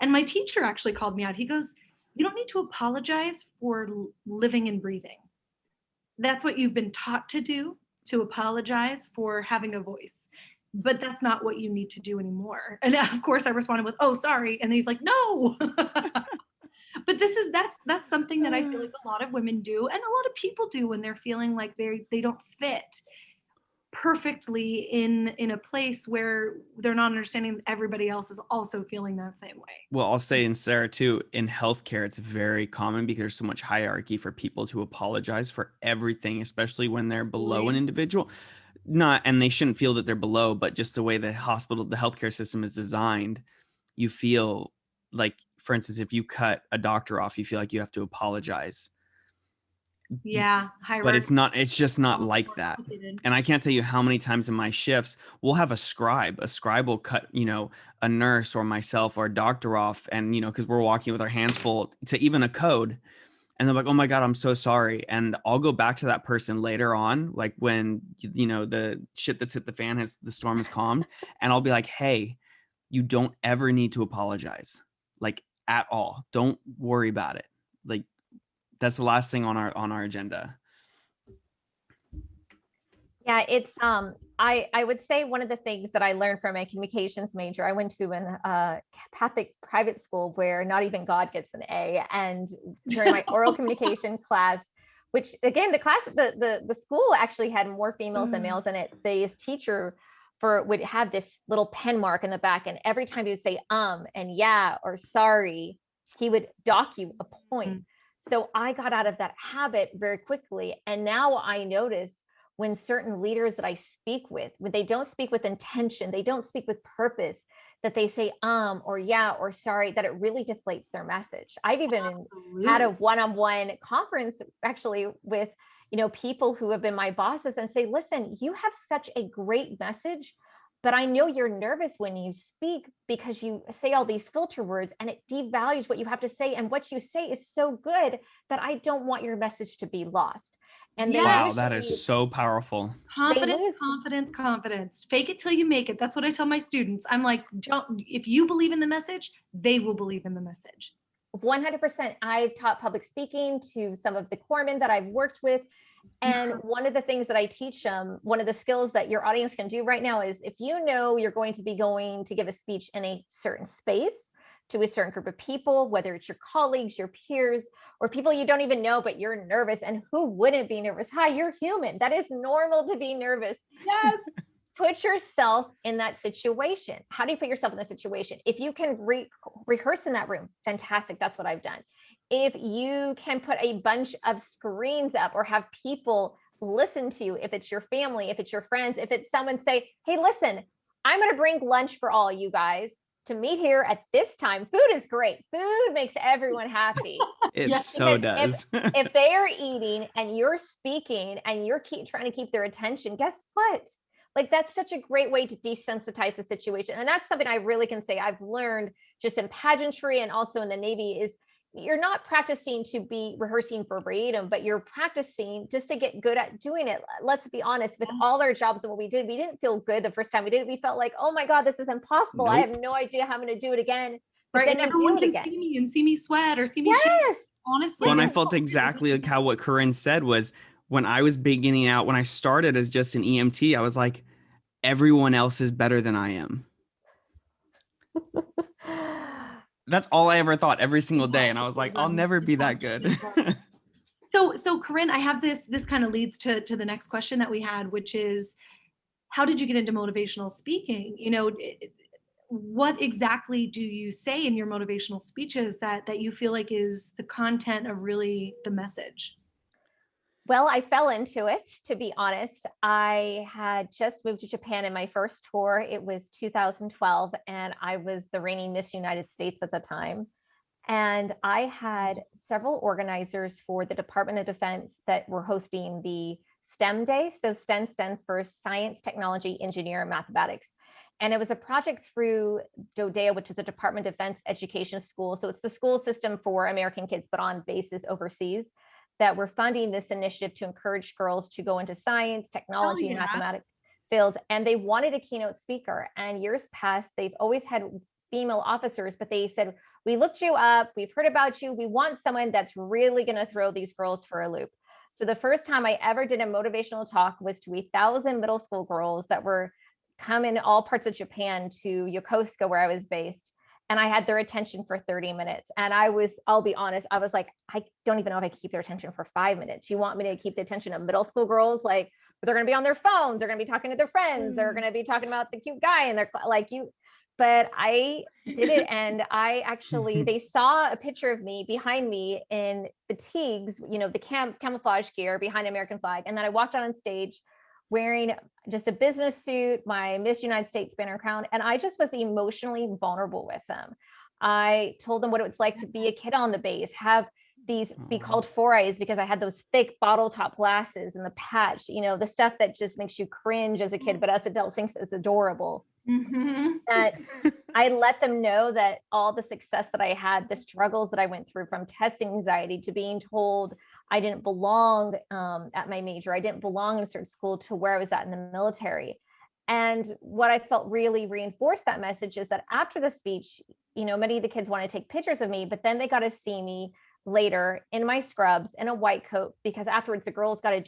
and my teacher actually called me out. He goes, you don't need to apologize for living and breathing. That's what you've been taught to do, to apologize for having a voice. But that's not what you need to do anymore. And of course I responded with, oh, sorry. And then he's like, no. But that's something that I feel like a lot of women do and a lot of people do when they're feeling like they don't fit perfectly in a place where they're not understanding that everybody else is also feeling that same way. Well, I'll say, in Sarah too, in healthcare, it's very common because there's so much hierarchy for people to apologize for everything, especially when they're below an individual. Not, and they shouldn't feel that they're below, but just the way the healthcare system is designed, you feel like, for instance, if you cut a doctor off, you feel like you have to apologize. Yeah, But it's hierarchy. not, it's just not More like that. complicated. And I can't tell you how many times in my shifts we'll have a scribe will cut, a nurse or myself or a doctor off, and because we're walking with our hands full to even a code, and they're like, oh my God, I'm so sorry. And I'll go back to that person later on, like when the shit that's hit the fan the storm is calmed, and I'll be like, hey, you don't ever need to apologize, like, at all. Don't worry about it. Like, that's the last thing on our agenda. Yeah, it's I would say one of the things that I learned from my communications major, I went to an Catholic private school where not even God gets an A. And during my oral communication class, which again, the school actually had more females than males in it. This teacher would have this little pen mark in the back, and every time he would say and yeah or sorry, he would dock you a point. So I got out of that habit very quickly, and now I notice when certain leaders that I speak with, when they don't speak with intention, they don't speak with purpose, that they say or yeah or sorry, that it really deflates their message. I've even had a one-on-one conference actually with people who have been my bosses and say, listen, you have such a great message, but I know you're nervous when you speak because you say all these filter words and it devalues what you have to say. And what you say is so good that I don't want your message to be lost. And wow, that is so powerful. Confidence. Fake it till you make it. That's what I tell my students. I'm like, if you believe in the message, they will believe in the message. 100%. I've taught public speaking to some of the corpsmen that I've worked with. And one of the things that I teach them, one of the skills that your audience can do right now is, if you know you're going to be going to give a speech in a certain space to a certain group of people, whether it's your colleagues, your peers, or people you don't even know, but you're nervous. And who wouldn't be nervous? Hi, you're human. That is normal to be nervous. Yes. Put yourself in that situation. How do you put yourself in the situation? If you can rehearse in that room, fantastic. That's what I've done. If you can put a bunch of screens up or have people listen to you, if it's your family, if it's your friends, if it's someone, say, hey, listen, I'm going to bring lunch for all you guys to meet here at this time. Food is great. Food makes everyone happy. So does. if they are eating and you're speaking and you're trying to keep their attention, guess what? Like, that's such a great way to desensitize the situation. And that's something I really can say I've learned just in pageantry and also in the Navy, is you're not practicing to be rehearsing verbatim, but you're practicing just to get good at doing it. Let's be honest, with all our jobs and what we did, we didn't feel good the first time we did it. We felt like, oh my God, this is impossible. Nope. I have no idea how I'm going to do it again. But right. Then and everyone can see me and see me sweat or see me. Yes. Honestly. Well, and I felt exactly like how what Corinne said was, when I was beginning out, when I started as just an EMT, I was like, everyone else is better than I am. That's all I ever thought every single day. And I was like, I'll never be that good. So Corinne, I have this kind of leads to the next question that we had, which is, how did you get into motivational speaking? What exactly do you say in your motivational speeches that you feel like is the content of really the message? Well, I fell into it, to be honest. I had just moved to Japan in my first tour. It was 2012, and I was the reigning Miss United States at the time. And I had several organizers for the Department of Defense that were hosting the STEM Day. So STEM stands for Science, Technology, Engineering, and Mathematics. And it was a project through DODEA, which is the Department of Defense Education School. So it's the school system for American kids, but on bases overseas, that we're funding this initiative to encourage girls to go into science, technology, and mathematics fields. And they wanted a keynote speaker. And years past, they've always had female officers, but they said, we looked you up, we've heard about you, we want someone that's really going to throw these girls for a loop. So the first time I ever did a motivational talk was to 1,000 middle school girls that were come in all parts of Japan to Yokosuka, where I was based. And I had their attention for 30 minutes. And I'll be honest, I was like, I don't even know if I can keep their attention for 5 minutes. You want me to keep the attention of middle school girls? Like, but they're going to be on their phones. They're going to be talking to their friends. They're going to be talking about the cute guy and they're like you. But I did it. And they saw a picture of me behind me in fatigues, the camouflage gear behind American flag. And then I walked on stage wearing just a business suit, my Miss United States banner crown. And I just was emotionally vulnerable with them. I told them what it was like to be a kid on the base, have these be called 4Eyes because I had those thick bottle top glasses and the patch, the stuff that just makes you cringe as a kid, but us adults think is adorable. That I let them know that all the success that I had, the struggles that I went through, from testing anxiety to being told I didn't belong at my major, I didn't belong in a certain school, to where I was at in the military. And what I felt really reinforced that message is that after the speech, many of the kids want to take pictures of me, but then they got to see me later in my scrubs in a white coat, because afterwards the girls got to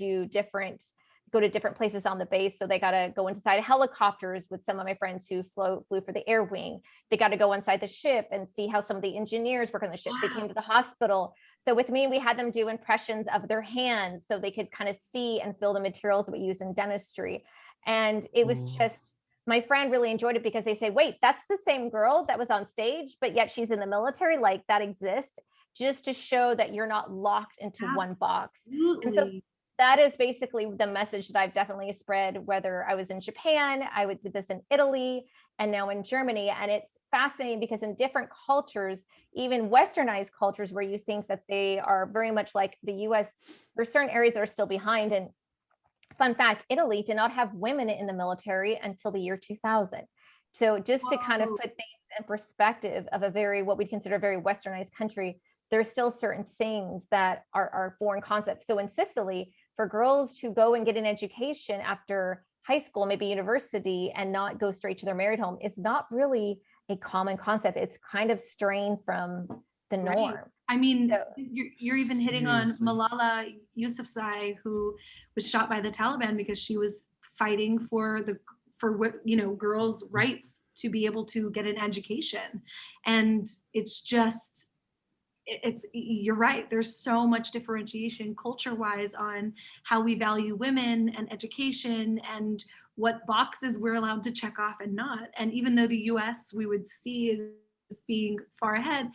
go to different places on the base. So they got to go inside helicopters with some of my friends who flew for the air wing. They got to go inside the ship and see how some of the engineers work on the ship. Wow. They came to the hospital. So with me, we had them do impressions of their hands so they could kind of see and feel the materials that we use in dentistry. And it was just, my friend really enjoyed it because they say, wait, that's the same girl that was on stage, but yet she's in the military. Like, that exists, just to show that you're not locked into one box. And so that is basically the message that I've definitely spread, whether I was in Japan, did this in Italy, and now in Germany. And it's fascinating because in different cultures, even westernized cultures where you think that they are very much like the US, there's certain areas that are still behind. And fun fact, Italy did not have women in the military until the year 2000. So just to kind of put things in perspective of what we'd consider a very westernized country, there's still certain things that are foreign concepts. So in Sicily, for girls to go and get an education after high school, maybe university, and not go straight to their married home is not really a common concept. It's kind of straying from the norm. Right. I mean, you're even hitting on Malala Yousafzai, who was shot by the Taliban because she was fighting for girls' rights to be able to get an education. And you're right. There's so much differentiation culture-wise on how we value women and education and what boxes we're allowed to check off and not. And even though the US we would see as being far ahead,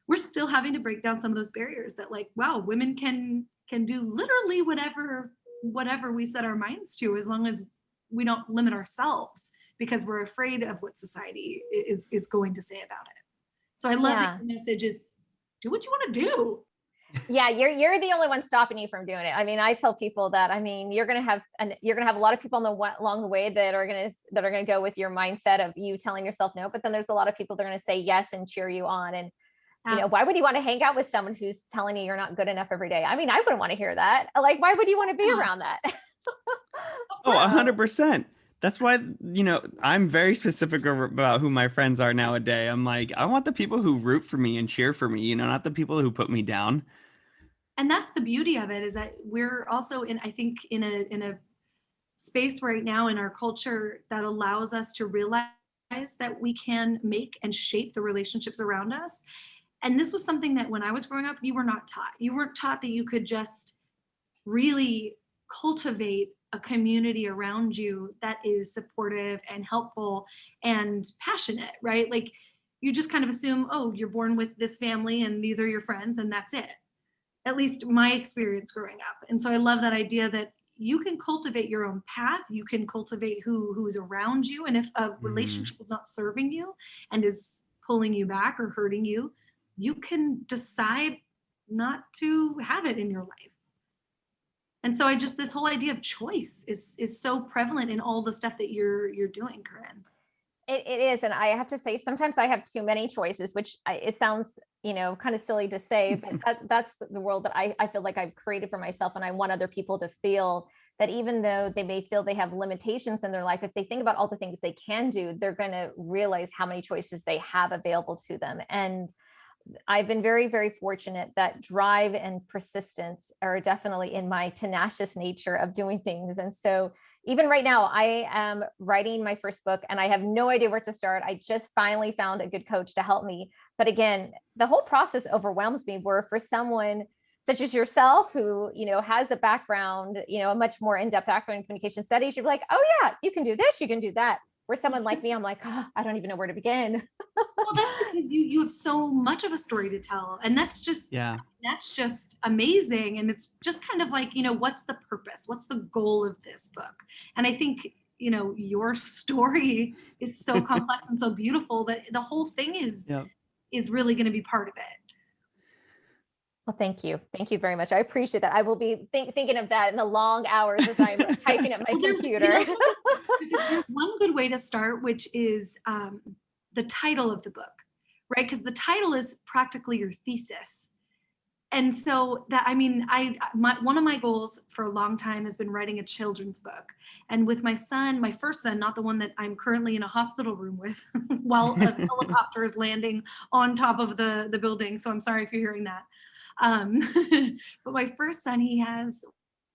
we're still having to break down some of those barriers that, like, wow, women can do literally whatever we set our minds to, as long as we don't limit ourselves because we're afraid of what society is going to say about it. So I love that the message is, do what you want to do. Yeah, you're the only one stopping you from doing it. I mean, I tell people that, you're going to have a lot of people along the way that are going to go with your mindset of you telling yourself no, but then there's a lot of people that are going to say yes and cheer you on. And why would you want to hang out with someone who's telling you you're not good enough every day? I mean, I wouldn't want to hear that. Like, why would you want to be around that? Oh, 100%. That's why, I'm very specific about who my friends are nowadays. I'm like, I want the people who root for me and cheer for me, not the people who put me down. And that's the beauty of it, is that we're also in a space right now in our culture that allows us to realize that we can make and shape the relationships around us. And this was something that when I was growing up, you were not taught. You weren't taught that you could just really cultivate a community around you that is supportive and helpful and passionate, right? Like, you just kind of assume, oh, you're born with this family and these are your friends and that's it. At least my experience growing up. And so I love that idea that you can cultivate your own path. You can cultivate who's around you. And if a relationship is not serving you and is pulling you back or hurting you, you can decide not to have it in your life. And so this whole idea of choice is so prevalent in all the stuff that you're doing, Corinne. It is. And I have to say, sometimes I have too many choices, which it sounds, kind of silly to say, but that's the world that I feel like I've created for myself. And I want other people to feel that even though they may feel they have limitations in their life, if they think about all the things they can do, they're going to realize how many choices they have available to them. And I've been very, very fortunate that drive and persistence are definitely in my tenacious nature of doing things. And so even right now, I am writing my first book and I have no idea where to start. I just finally found a good coach to help me. But again, the whole process overwhelms me, where for someone such as yourself, who, has the background, a much more in-depth background in communication studies, you're like, oh yeah, you can do this, you can do that. Where someone like me, I'm like, oh, I don't even know where to begin. Well, that's because you have so much of a story to tell, and that's just amazing. And it's just kind of like, what's the purpose? What's the goal of this book? And I think, your story is so complex and so beautiful that the whole thing is really going to be part of it. Well, thank you. Thank you very much. I appreciate that. I will be thinking of that in the long hours as I'm typing at my computer. There's one good way to start, which is the title of the book, right? Because the title is practically your thesis. And so one of my goals for a long time has been writing a children's book. And with my son, my first son, not the one that I'm currently in a hospital room with while a helicopter is landing on top of the building. So I'm sorry if you're hearing that. But my first son, he has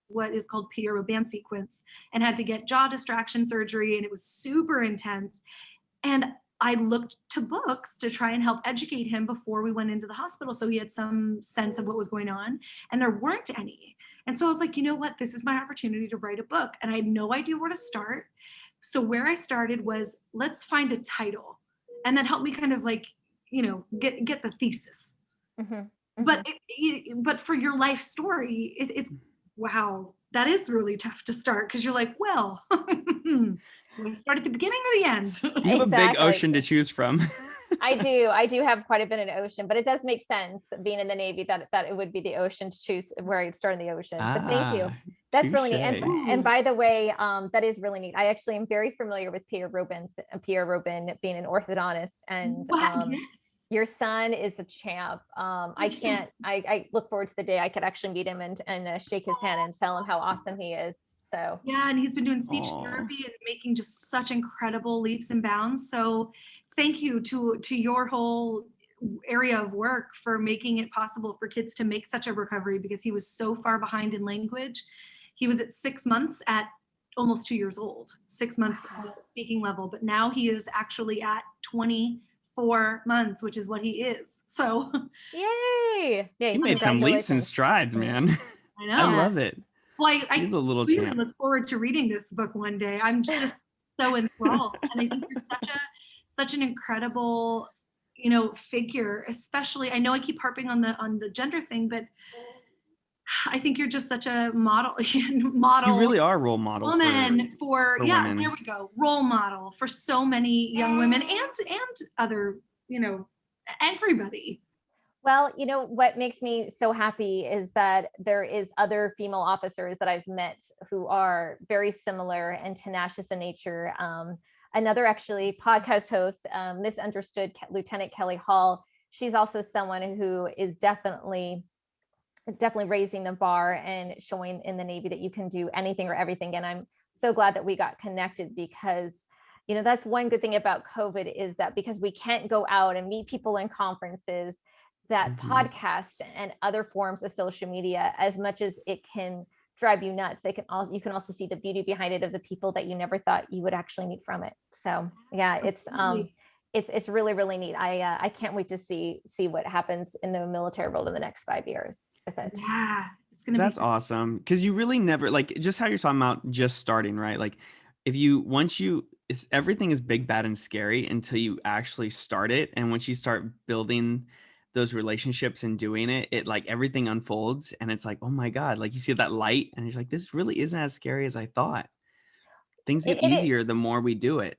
what is called Peter band sequence and had to get jaw distraction surgery, and it was super intense. And I looked to books to try and help educate him before we went into the hospital, so he had some sense of what was going on, and there weren't any. And so I was like, you know what, this is my opportunity to write a book. And I had no idea where to start. So where I started was, let's find a title. And that helped me kind of like, get the thesis. Mm-hmm. Mm-hmm. But for your life story, it's wow, that is really tough to start, because you're like, well, do I start at the beginning or the end? You have a big ocean to choose from. I do have quite a bit of an ocean, but it does make sense, being in the Navy, that it would be the ocean to choose where I'd start in the ocean. But thank you. That's really neat. And by the way, that is really neat. I actually am very familiar with Pierre Robin being an orthodontist, and yes. Your son is a champ. I look forward to the day I could actually meet him and shake his hand and tell him how awesome he is. So yeah, and he's been doing speech therapy and making just such incredible leaps and bounds. So thank you to your whole area of work for making it possible for kids to make such a recovery, because he was so far behind in language. He was at 6 months at almost 2 years old, 6 month speaking level, but now he is actually at 24 months, which is what he is. So yay! He made some leaps and strides, man. I know. I love it. Well, He's a little really champ. look forward to reading this book one day. I'm just so enthralled, and I think you're such an incredible, figure. Especially, I know I keep harping on the gender thing, but I think you're just such a model. You really are a role model woman for women. There we go, role model for so many young women and other, everybody. Well, what makes me so happy is that there is other female officers that I've met who are very similar and tenacious in nature. Another actually podcast host, Misunderstood Lieutenant Kelly Hall. She's also someone who is definitely raising the bar and showing in the Navy that you can do anything or everything. And I'm so glad that we got connected, because that's one good thing about COVID, is that because we can't go out and meet people in conferences, that podcast and other forms of social media, as much as it can drive you nuts, you can also see the beauty behind it of the people that you never thought you would actually meet from it. So yeah, it's really, really neat. I can't wait to see what happens in the military world in the next 5 years with it. Yeah, that's awesome, because you really never, like, just how you're talking about just starting, right? Like, everything is big, bad, and scary until you actually start it, and once you start building those relationships and doing it, like, everything unfolds, and it's like, oh my God, like, you see that light and you're like, this really isn't as scary as I thought. Things get easier the more we do it.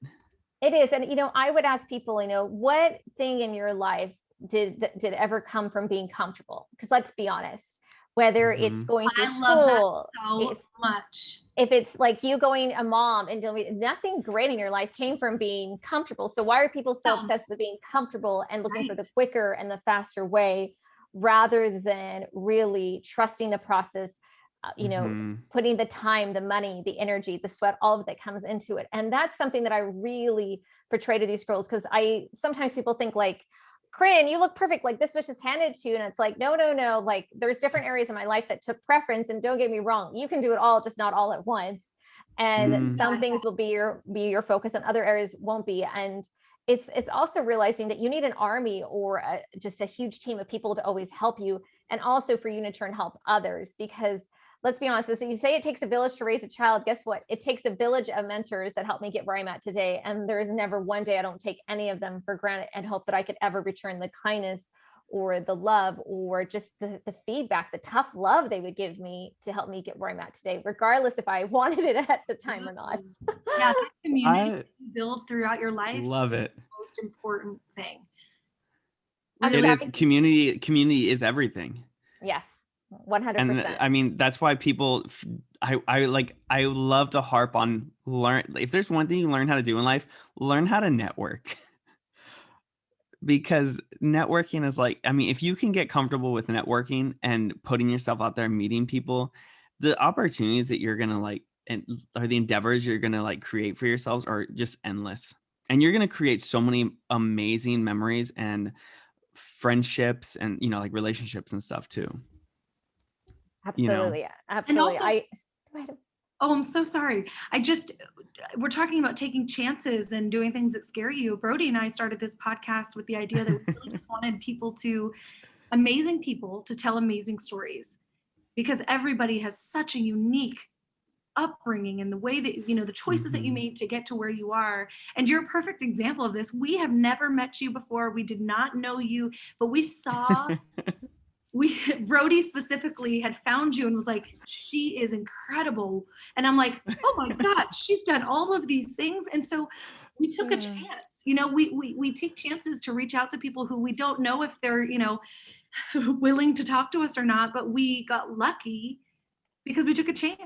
It is. And, I would ask people, what thing in your life did ever come from being comfortable? Because let's be honest, whether it's going to school. I love that so much. if it's like you going a mom and doing nothing great in your life came from being comfortable. So why are people so No. obsessed with being comfortable and looking for the Right. quicker and the faster way rather than really trusting the process, Mhm. putting the time, the money, the energy, the sweat, all of that comes into it. And that's something that I really portray to these girls, because sometimes people think like, Corinne, you look perfect. Like this was just handed to you. And it's like, no, no, no. Like there's different areas in my life that took preference. And don't get me wrong, you can do it all, just not all at once. And some things will be your focus and other areas won't be. And it's also realizing that you need an army or just a huge team of people to always help you. And also for you to turn help others, because let's be honest, as you say, it takes a village to raise a child. Guess what? It takes a village of mentors that helped me get where I'm at today. And there's never one day I don't take any of them for granted and hope that I could ever return the kindness or the love or just the feedback, the tough love they would give me to help me get where I'm at today, regardless if I wanted it at the time or not. Yeah, that community I you build throughout your life love is it. the most important thing. I'm It sorry. is community is everything. Yes, And 100%. I mean, that's why people, I love to harp on if there's one thing you learn how to do in life, learn how to network. Because networking is like, I mean, if you can get comfortable with networking and putting yourself out there and meeting people, the opportunities that you're going to like, or the endeavors you're going to like create for yourselves are just endless. And you're going to create so many amazing memories and friendships and, like relationships and stuff too. Absolutely. And Absolutely. also, Go ahead. oh, I'm so sorry. We're talking about taking chances and doing things that scare you. Brody and I started this podcast with the idea that we really just wanted amazing people to tell amazing stories, because everybody has such a unique upbringing and the way that, the choices that you made to get to where you are. And you're a perfect example of this. We have never met you before. We did not know you, but we saw Brody specifically had found you and was like, she is incredible. And I'm like, oh my God, she's done all of these things. And so we took a chance. We take chances to reach out to people who we don't know if they're, willing to talk to us or not, but we got lucky because we took a chance,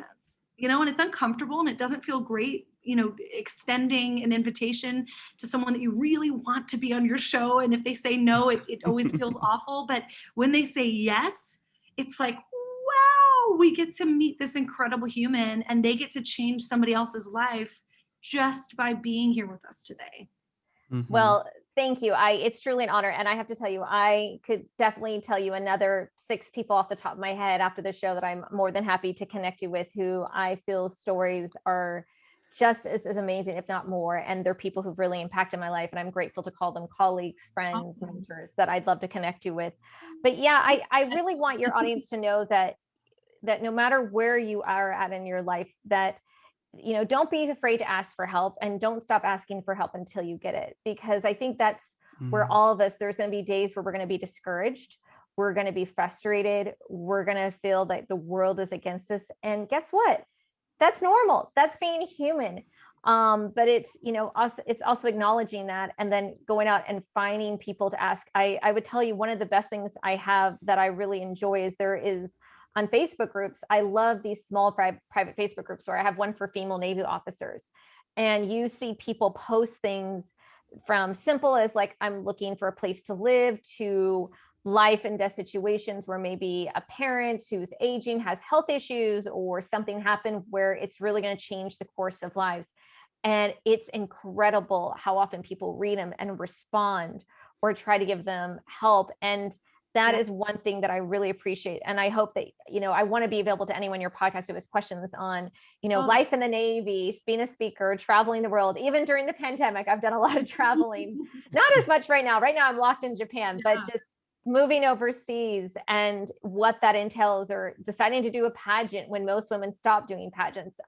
and it's uncomfortable and it doesn't feel great, extending an invitation to someone that you really want to be on your show. And if they say no, it always feels awful. But when they say yes, it's like, wow, we get to meet this incredible human and they get to change somebody else's life just by being here with us today. Well, thank you. It's truly an honor. And I have to tell you, I could definitely tell you another 6 people off the top of my head after the show that I'm more than happy to connect you with, who I feel stories are just as amazing, if not more. And they're people who've really impacted my life. And I'm grateful to call them colleagues, friends, mentors that I'd love to connect you with. But yeah, I really want your audience to know that no matter where you are at in your life, that don't be afraid to ask for help, and don't stop asking for help until you get it. Because I think that's where all of us, there's going to be days where we're going to be discouraged. We're going to be frustrated. We're going to feel like the world is against us. And guess what? That's normal. That's being human. But it's, it's also acknowledging that and then going out and finding people to ask. I would tell you one of the best things I have that I really enjoy is there is on Facebook groups. I love these small private Facebook groups where I have one for female Navy officers, and you see people post things from simple as like, I'm looking for a place to live, to life and death situations where maybe a parent who's aging has health issues or something happened where it's really going to change the course of lives. And it's incredible how often people read them and respond or try to give them help. And that is one thing that I really appreciate. And I hope that, I want to be available to anyone in your podcast who has questions on, life in the Navy, being a speaker, traveling the world. Even during the pandemic, I've done a lot of traveling, not as much right now. Right now I'm locked in Japan, but just moving overseas and what that entails, or deciding to do a pageant when most women stop doing pageants.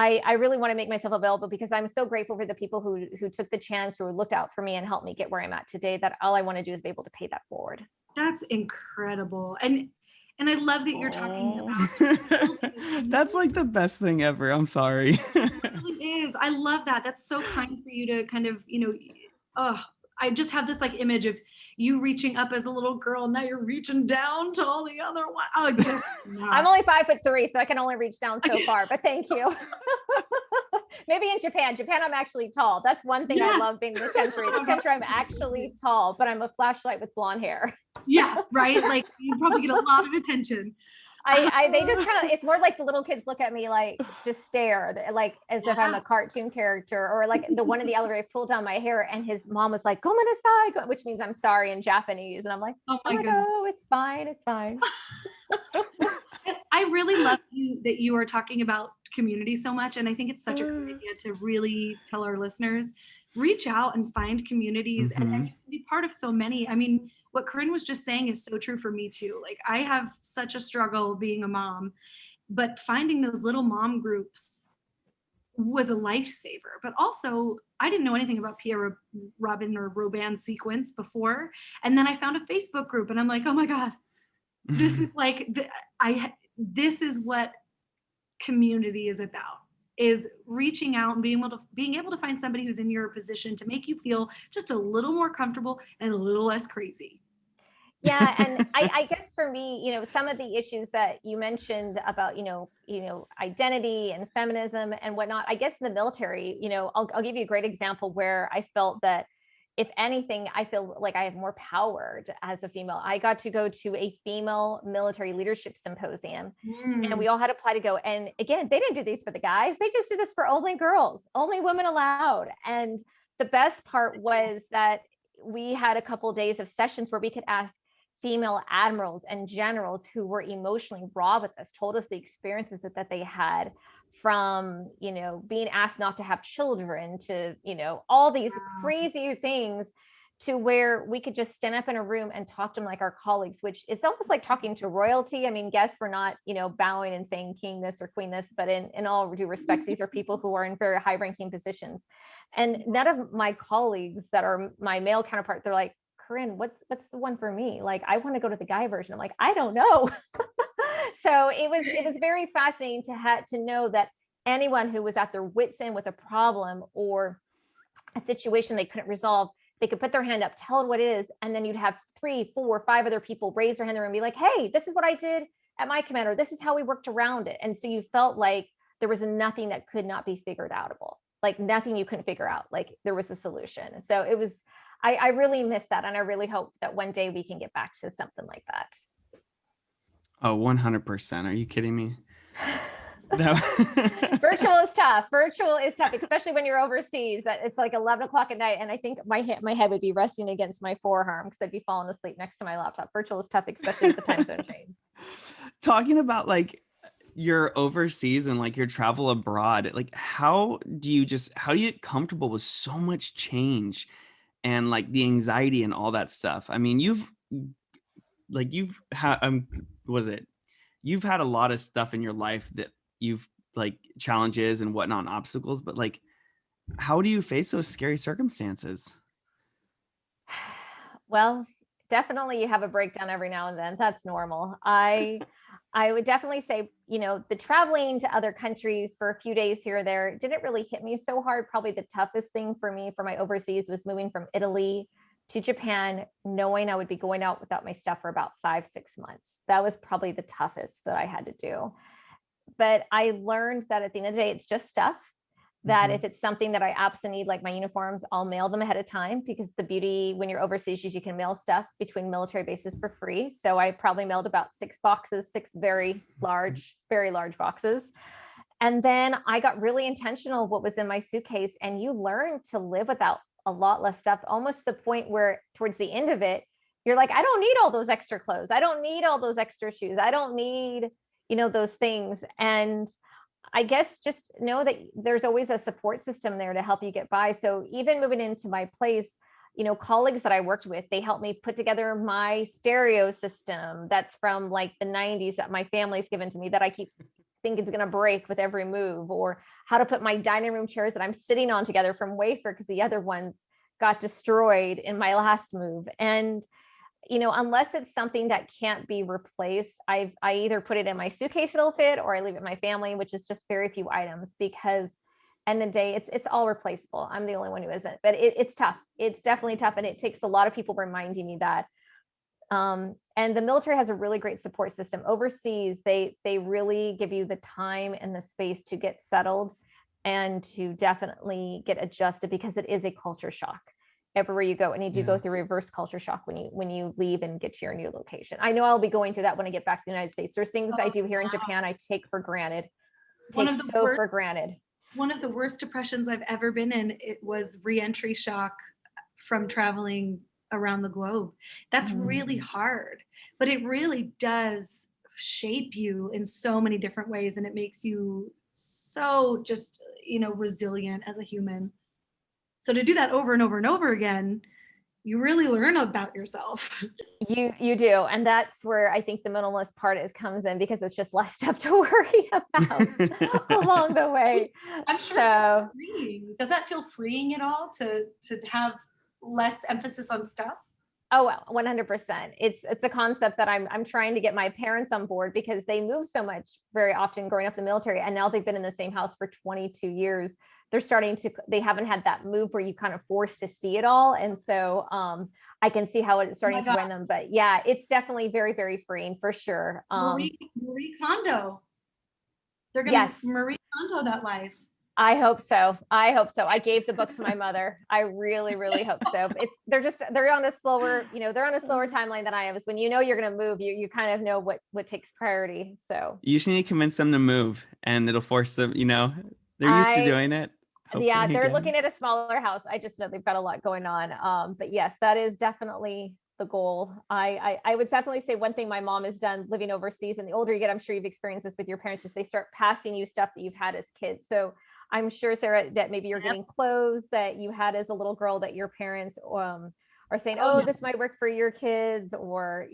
I really want to make myself available because I'm so grateful for the people who took the chance, who looked out for me and helped me get where I'm at today, that all I want to do is be able to pay that forward. That's incredible. And I love that you're talking about that's like the best thing ever. I'm sorry. It really is. I love that. That's so kind for you to kind of, I just have this like image of you reaching up as a little girl. Now you're reaching down to all the other ones. Oh, just I'm only 5'3", so I can only reach down so far, but thank you. Maybe in Japan, I'm actually tall. That's one thing I love being in this country. This country, I'm actually tall, but I'm a flashlight with blonde hair. Yeah, right. Like you probably get a lot of attention. They just kind of, it's more like the little kids look at me like just stare, like as if I'm a cartoon character, or like the one in the elevator pulled down my hair and his mom was like, "Gomenasai," which means I'm sorry in Japanese. And I'm like, oh it's fine. It's fine. I really love that you are talking about community so much. And I think it's such a great idea to really tell our listeners, reach out and find communities and be part of so many. I mean, what Corinne was just saying is so true for me too. Like I have such a struggle being a mom, but finding those little mom groups was a lifesaver. But also I didn't know anything about Pierre Robin or Robin sequence before. And then I found a Facebook group and I'm like, oh my God, this is like, this is what community is about, is reaching out and being able to find somebody who's in your position to make you feel just a little more comfortable and a little less crazy. Yeah. And I guess for me, some of the issues that you mentioned about, identity and feminism and whatnot, I guess in the military, I'll give you a great example where I felt that if anything, I feel like I have more power as a female. I got to go to a female military leadership symposium and we all had to apply to go. And again, they didn't do these for the guys. They just did this for only girls, only women allowed. And the best part was that we had a couple of days of sessions where we could ask female admirals and generals who were emotionally raw with us, told us the experiences that they had, from being asked not to have children to all these crazy things, to where we could just stand up in a room and talk to them like our colleagues, which is almost like talking to royalty. I mean, yes, we're not bowing and saying king this or queen this, but in all due respects, these are people who are in very high ranking positions. And none of my colleagues that are my male counterpart, they're like, Corinne, what's the one for me? Like, I want to go to the guy version. I'm like, I don't know. So it was very fascinating to know that anyone who was at their wits' end with a problem or a situation they couldn't resolve, they could put their hand up, tell it what it is, and then you'd have 3, 4, 5 other people raise their hand and be like, hey, this is what I did at my command, or this is how we worked around it. And so you felt like there was nothing that could not be figured outable, like nothing you couldn't figure out, like there was a solution. So it was, I really miss that. And I really hope that one day we can get back to something like that. Oh, 100%. Are you kidding me? Virtual is tough, especially when you're overseas. It's like 11 o'clock at night. And I think my head would be resting against my forearm because I'd be falling asleep next to my laptop. Virtual is tough, especially with the time zone change. Talking about like you're overseas and like your travel abroad, like how do you get comfortable with so much change and like the anxiety and all that stuff? I mean, you've had you've had a lot of stuff in your life that you've like challenges and whatnot, and obstacles, but like how do you face those scary circumstances? Well, definitely you have a breakdown every now and then. That's normal. I would definitely say, the traveling to other countries for a few days here or there didn't really hit me so hard. Probably the toughest thing for me for my overseas was moving from Italy to Japan, knowing I would be going out without my stuff for about 5-6 months. That was probably the toughest that I had to do. But I learned that at the end of the day, it's just stuff. That if it's something that I absolutely need, like my uniforms, I'll mail them ahead of time, because the beauty when you're overseas is you can mail stuff between military bases for free. So I probably mailed about 6 boxes, 6 very large boxes. And then I got really intentional what was in my suitcase, and you learn to live without a lot less stuff, almost to the point where towards the end of it, you're like, I don't need all those extra clothes. I don't need all those extra shoes. I don't need, those things. And I guess just know that there's always a support system there to help you get by. So even moving into my place, colleagues that I worked with, they helped me put together my stereo system that's from like the 90s that my family's given to me that I keep thinking it's going to break with every move, or how to put my dining room chairs that I'm sitting on together from Wayfair because the other ones got destroyed in my last move. And unless it's something that can't be replaced, I either put it in my suitcase, it'll fit, or I leave it with my family, which is just very few items, because end of the day, it's all replaceable. I'm the only one who isn't, but it's tough. It's definitely tough. And it takes a lot of people reminding me that. And the military has a really great support system. Overseas, they really give you the time and the space to get settled and to definitely get adjusted, because it is a culture shock everywhere you go. And you do go through reverse culture shock when you leave and get to your new location. I know I'll be going through that when I get back to the United States. There's things I do here in Japan I take for granted. For granted. One of the worst depressions I've ever been in, it was re-entry shock from traveling around the globe. That's really hard, but it really does shape you in so many different ways, and it makes you so just, resilient as a human. So to do that over and over and over again, you really learn about yourself. You do. And that's where I think the minimalist part comes in, because it's just less stuff to worry about along the way. I'm sure it's freeing. Does that feel freeing at all to have less emphasis on stuff? Oh, well, 100%. It's a concept that I'm trying to get my parents on board, because they move so much very often growing up in the military. And now they've been in the same house for 22 years. They haven't had that move where you kind of forced to see it all. And so I can see how it's starting to win them. But yeah, it's definitely very, very freeing for sure. Marie Kondo. They're going to Marie Kondo that life. I hope so. I gave the book to my mother. I really, really hope so. They're on a slower timeline than I am. Is when you're going to move, you kind of know what takes priority. So you just need to convince them to move, and it'll force them, they're used to doing it. Yeah, they're looking at a smaller house. I just know they've got a lot going on. But yes, that is definitely the goal. I would definitely say one thing my mom has done living overseas, and the older you get, I'm sure you've experienced this with your parents, is they start passing you stuff that you've had as kids. So I'm sure, Sarah, that maybe you're getting clothes that you had as a little girl that your parents are saying, this might work for your kids, or,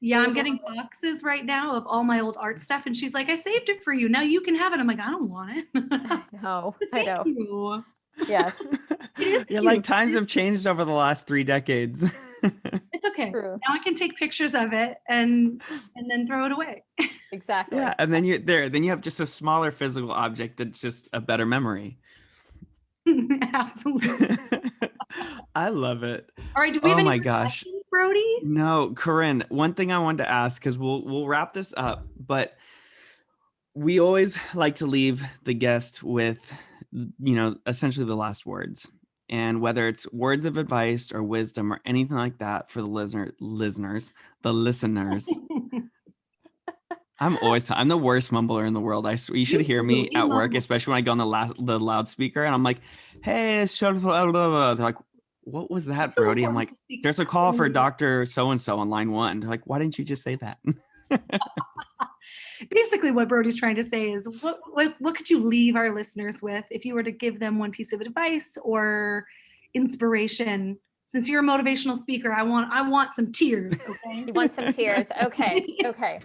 Yeah, I'm getting boxes right now of all my old art stuff. And she's like, I saved it for you. Now you can have it. I'm like, I don't want it. No, I know. You. Yes. You're like, times have changed over the last 3 decades. It's okay. True. Now I can take pictures of it and then throw it away. Exactly. Yeah. And then you have just a smaller physical object that's just a better memory. Absolutely. I love it. All right. Do we have any gosh, questions, Brody? No, Corinne, one thing I wanted to ask, because we'll wrap this up, but we always like to leave the guest with, essentially the last words. And whether it's words of advice or wisdom or anything like that for the listeners. I'm the worst mumbler in the world. You should hear me at work, especially when I go on the loudspeaker and I'm like, hey, shut up. They're like, what was that, Brody? I'm like, there's a call for Dr. So-and-so on line 1. They're like, why didn't you just say that? Basically what Brody's trying to say is what could you leave our listeners with if you were to give them one piece of advice or inspiration? Since you're a motivational speaker, I want some tears. Okay. You want some tears. Okay. Okay.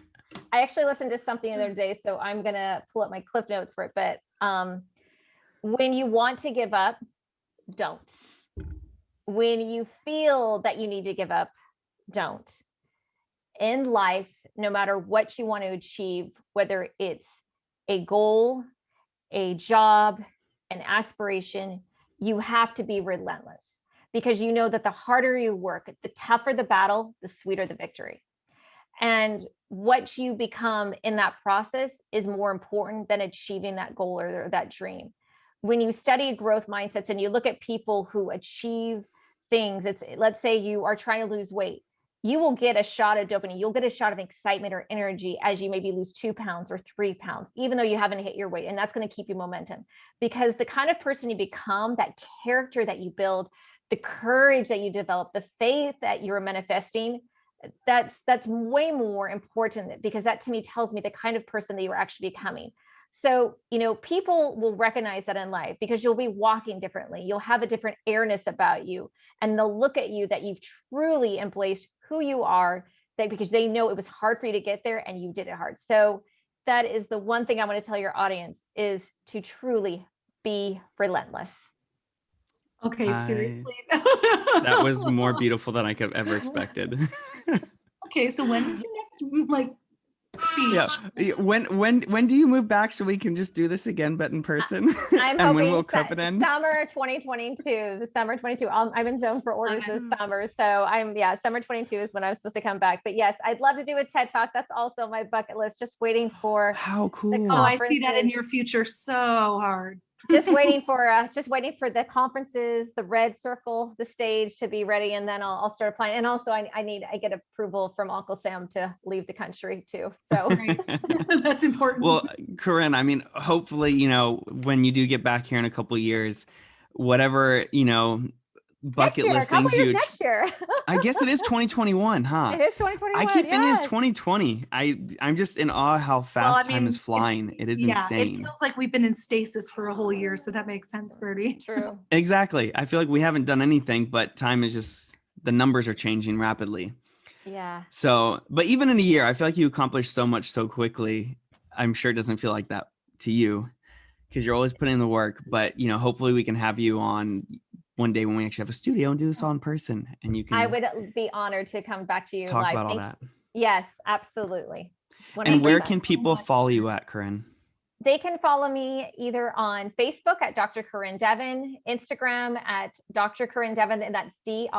I actually listened to something the other day, so I'm going to pull up my clip notes for it. But when you want to give up, don't. When you feel that you need to give up, don't. In life, no matter what you want to achieve, whether it's a goal, a job, an aspiration, you have to be relentless, because you know that the harder you work, the tougher the battle, the sweeter the victory. And what you become in that process is more important than achieving that goal or that dream. When you study growth mindsets and you look at people who achieve things, let's say you are trying to lose weight, you will get a shot of dopamine. You'll get a shot of excitement or energy as you maybe lose 2 pounds or 3 pounds, even though you haven't hit your weight. And that's going to keep you momentum, because the kind of person you become, that character that you build, the courage that you develop, the faith that you're manifesting, that's way more important, because that to me tells me the kind of person that you're actually becoming. So, people will recognize that in life, because you'll be walking differently. You'll have a different airness about you, and they'll look at you that you've truly embraced who you are, because they know it was hard for you to get there and you did it hard. So that is the one thing I want to tell your audience, is to truly be relentless. Okay, seriously. That was more beautiful than I could have ever expected. Okay, so when is your next speech. Yeah. When do you move back so we can just do this again, but in person? I'm And when hoping will COVID end? summer 2022, the summer 22. I'm in zone for orders this summer. So summer 22 is when I'm supposed to come back. But yes, I'd love to do a TED Talk. That's also on my bucket list, just waiting for How cool. Oh, I see that in your future so hard. just waiting for the conferences, the red circle, the stage to be ready, and then I'll start applying. And also I get approval from Uncle Sam to leave the country too. So That's important. Well, Corinne, I mean, hopefully, you know, when you do get back here in a couple of years, whatever, you know, bucket list things you next year. I guess it is 2021, huh? It is 2021. I keep thinking it's 2020. I'm just in awe how fast time is flying. It is insane. It feels like we've been in stasis for a whole year, so that makes sense, Birdie. True. Exactly. I feel like we haven't done anything, but time is just, the numbers are changing rapidly. Yeah. So, but even in a year, I feel like you accomplished so much so quickly. I'm sure it doesn't feel like that to you because you're always putting in the work, but you know, hopefully we can have you on one day when we actually have a studio and do this all in person, and you can. I would be honored to come back to you talk live. about all that. Yes, absolutely. And where can people follow you at, Corinne? They can follow me either on Facebook at Dr. Corinne Devin, Instagram at Dr. Corinne Devin, and that's DrCorinne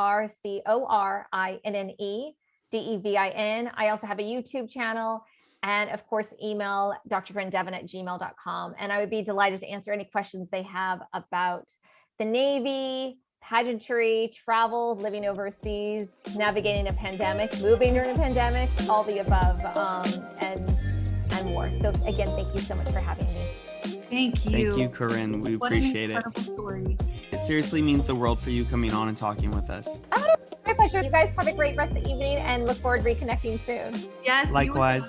I also have a YouTube channel, and of course, email drcorinne@gmail.com. And I would be delighted to answer any questions they have about the Navy, pageantry, travel, living overseas, navigating a pandemic, moving during a pandemic, all the above, and more. So again, thank you so much for having me. Thank you. Thank you, Corinne. We appreciate it. Story. It seriously means the world for you coming on and talking with us. Oh, my pleasure. You guys have a great rest of the evening and look forward to reconnecting soon. Yes. Likewise.